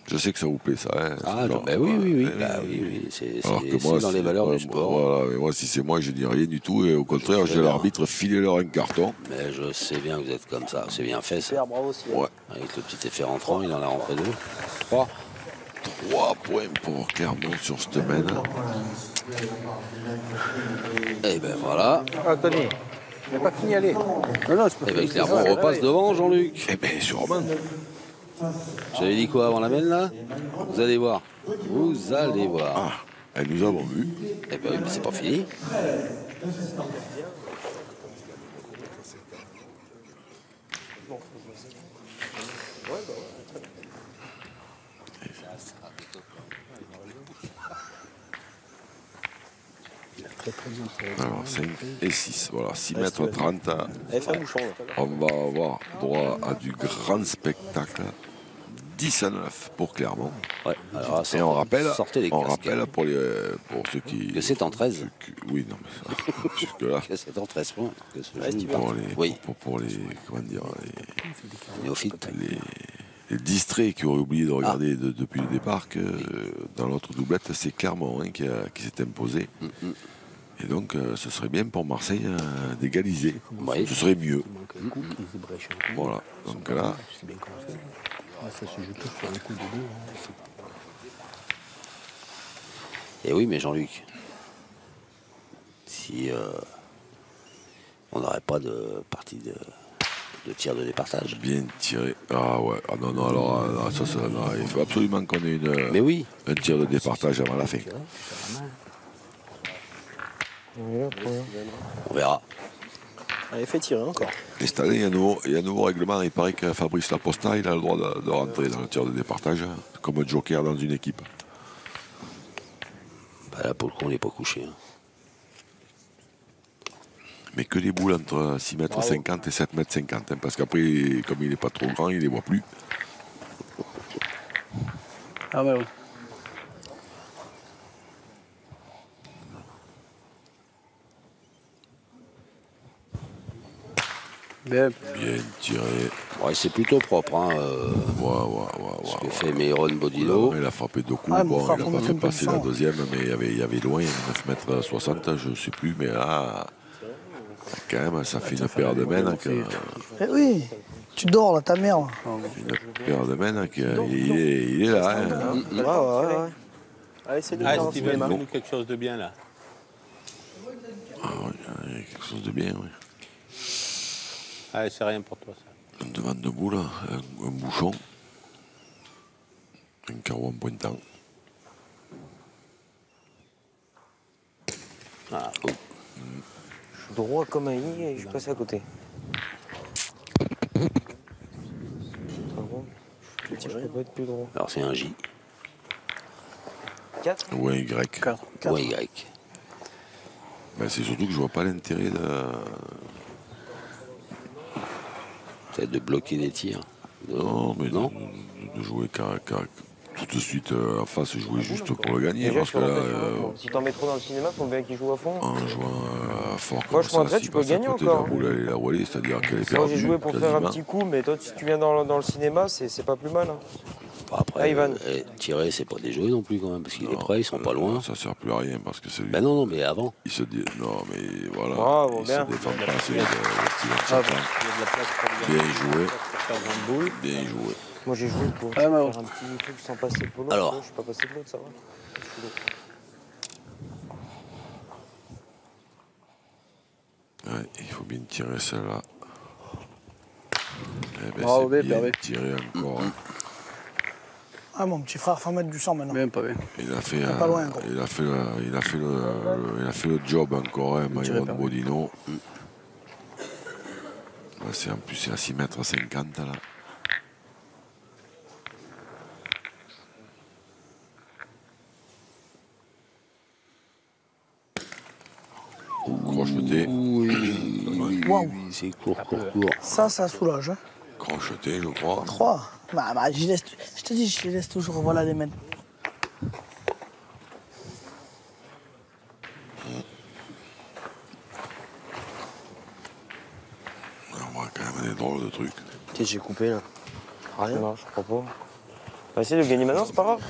Je sais que ça vous plaît ça. Hein, Ah, ce genre. bah oui, oui, oui. Ouais, Bah oui. C'est Alors que moi, dans les si- valeurs ouais, du sport. Voilà, mais moi, si c'est moi, je dis rien du tout. Et au contraire, je dis à l'arbitre, filez-leur un carton. Mais je sais bien que vous êtes comme ça. C'est bien fait, ça. Super, bravo aussi. Ouais. Avec le petit effet rentrant, il en a rentré deux. 3. 3 points pour Clermont sur cette semaine. Et ben voilà. Ah, Tony, il n'a pas fini, allez. Non, non, c'est pas Et ben fini. Clermont repasse devant, Jean-Luc. Eh bien, sûrement. J'avais dit quoi avant la mène, là? Vous allez voir. Vous allez voir. Ah, et nous avons vu. Eh ben oui, mais c'est pas fini. Alors, 5 et 6. Voilà, 6 mètres 30. Allez, fais un bouchon, là. On va avoir droit à du grand spectacle. 10 à 9 pour Clermont. Ouais, alors, Et on rappelle, sortez les casques. pour ceux qui. Que c'est en 13. Oui, non, mais ça, jusque-là. Que c'est en 13 points. Que ce Ouais, joue. Steven. Pour les, Oui. pour les. Comment dire. Néophyte. Les distraits qui auraient oublié de regarder depuis le départ que dans l'autre doublette, c'est Clermont hein, qui s'est imposé. Et donc, ce serait bien pour Marseille d'égaliser. Oui. Ce serait mieux. Voilà. Donc là, Ça se joue tout sur le coup de deux. Et oui, mais Jean-Luc, si on n'aurait pas de partie de tir de départage. bien tiré. Ah ouais. Ah non, non, alors non, il faut absolument qu'on ait Mais oui. un tir de départage avant la fin. On verra. Allez, fais tirer encore. Et cette année, il y a un nouveau règlement. Il paraît que Fabrice Laposta, il a le droit de rentrer dans le tir de départage comme un joker dans une équipe. Bah là, pour le coup, on n'est pas couché. Hein. Mais que des boules entre 6 mètres 50 et 7 mètres 50. Hein, parce qu'après, comme il n'est pas trop grand, il ne les voit plus. Ah, ouais, ouais. Bien. Bien tiré. Ouais, c'est plutôt propre. Hein, ce que fait Myron Bodino. Il a frappé deux coups. Ah, Bon, mon frère, il n'a faut pas fait mettre un peu passer de la sang. deuxième, mais il y avait loin, 9 mètres 60, je ne sais plus. Mais là, quand même, ça fait une paire de mains. Eh oui, tu dors là, ta mère. Là. Une paire de mains. Il est là. Hein. Ouais. Allez, c'est de Ah, faire un Steven, cinéma. fais-nous quelque chose de bien là. Ah, ouais, il y a quelque chose de bien, oui. Ah, c'est rien pour toi, ça. Un devant de boule, un bouchon. Un carreau en pointant. Ah, Je suis droit comme un i et je passe à côté. Je peux pas être plus droit. Alors c'est un J 4 Ou un Y. 4. ou un Y. Ben, c'est surtout que je vois pas l'intérêt de. Peut-être de bloquer des tirs. Non, mais Non. de jouer tout de suite en face, jouer juste pour le gagner. Déjà, Parce je que suis là, rentré sur l'autre, moi. Si t'en mets trop dans le cinéma, faut bien qu'il joue à fond. en jouant fort Moi, comme je ça, prendrais, s'il tu peux passe à gagner côté encore. de la boule, elle est là où elle est, c'est-à-dire qu'elle est Moi, perdue. j'ai joué pour faire un quasiment. petit coup, mais toi, si tu viens dans le cinéma, c'est pas plus mal. Hein. Bon, après, Ah, Ivan. tirer, c'est pas déjoué non plus quand même, parce qu'il est prêt, ils sont pas loin. Ça sert plus à rien parce que c'est lui. Ben non, non, mais avant. Il se dit. Non, mais voilà. Bravo, il bien. se défend pas assez de Steven il Chaplin. y a de la place pour Bien joué. faire grande boule. Bien joué. Moi, j'ai joué pour Ah, faire mais un petit truc sans passer pour l'autre. Alors. Je suis pas passé de l'autre, ça va. Je suis l'autre. Ouais, il faut bien tirer celle-là. Eh ben, Bravo, c'est bien, bien bien. tiré encore. Hein. Ah, mon petit frère, faut mettre du sang maintenant. Même pas bien. Il a fait, Pas loin, gros. il a fait le job encore, hein, Myron pas. Bodino. Là, c'est en plus, c'est à 6,50 m là. Crocheté, Waouh. C'est court. Ça soulage. Hein. crocheté, je crois. 3. Bah, je te dis, je les laisse toujours, voilà, les mettre. On voit quand même des drôles de trucs. Qu'est-ce que j'ai coupé là? Rien. Non, je crois pas. On va essayer de gagner maintenant, c'est pas grave.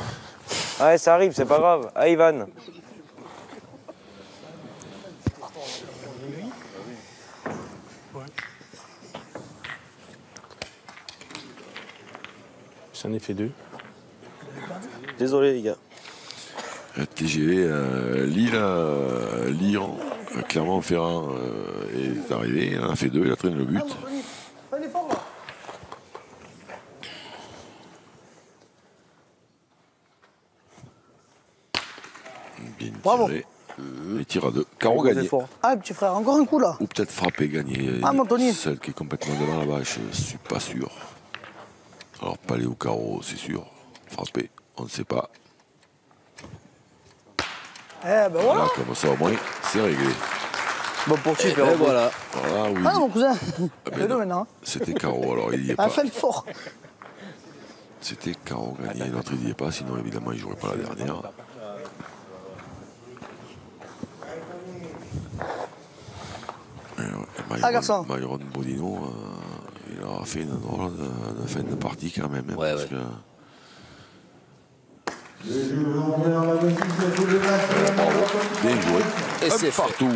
Ouais, ça arrive, c'est pas grave. Ah, Ivan. J'en ai fait 2. Désolé les gars. TGV Lille, Clermont-Ferrand est arrivé, il en a fait 2, il a traîné le but. Bien Bravo. tiré. Il tire à 2. Carreau gagné. Ah, petit frère, encore un coup là. Ou peut-être frappé gagné. Ah, mon Tony. Celle qui est complètement devant là-bas, je suis pas sûr. Alors, palais ou carreau, c'est sûr. Frappé, on ne sait pas. Eh ben voilà. Voilà, comme ça au moins, c'est réglé. Bon, pour qui, Et ben voilà. Voilà, oui. Ah, mon cousin. ben Fais-le non. maintenant. C'était carreau, alors il y est Ah, pas. fais le fort. C'était carreau gagné, l'autre il n'y est pas, sinon évidemment il ne jouerait pas la dernière. Garçon. Myron Bodino, il aura fait une drôle de fin de partie quand même. Hein, Ouais, parce ouais. que bien joué. Et c'est Hop, partout.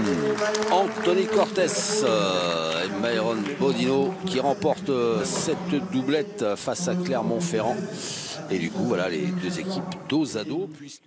Anthony Cortés et Myron Bodino qui remportent cette doublette face à Clermont-Ferrand. Et du coup, voilà les deux équipes dos à dos. Puisque...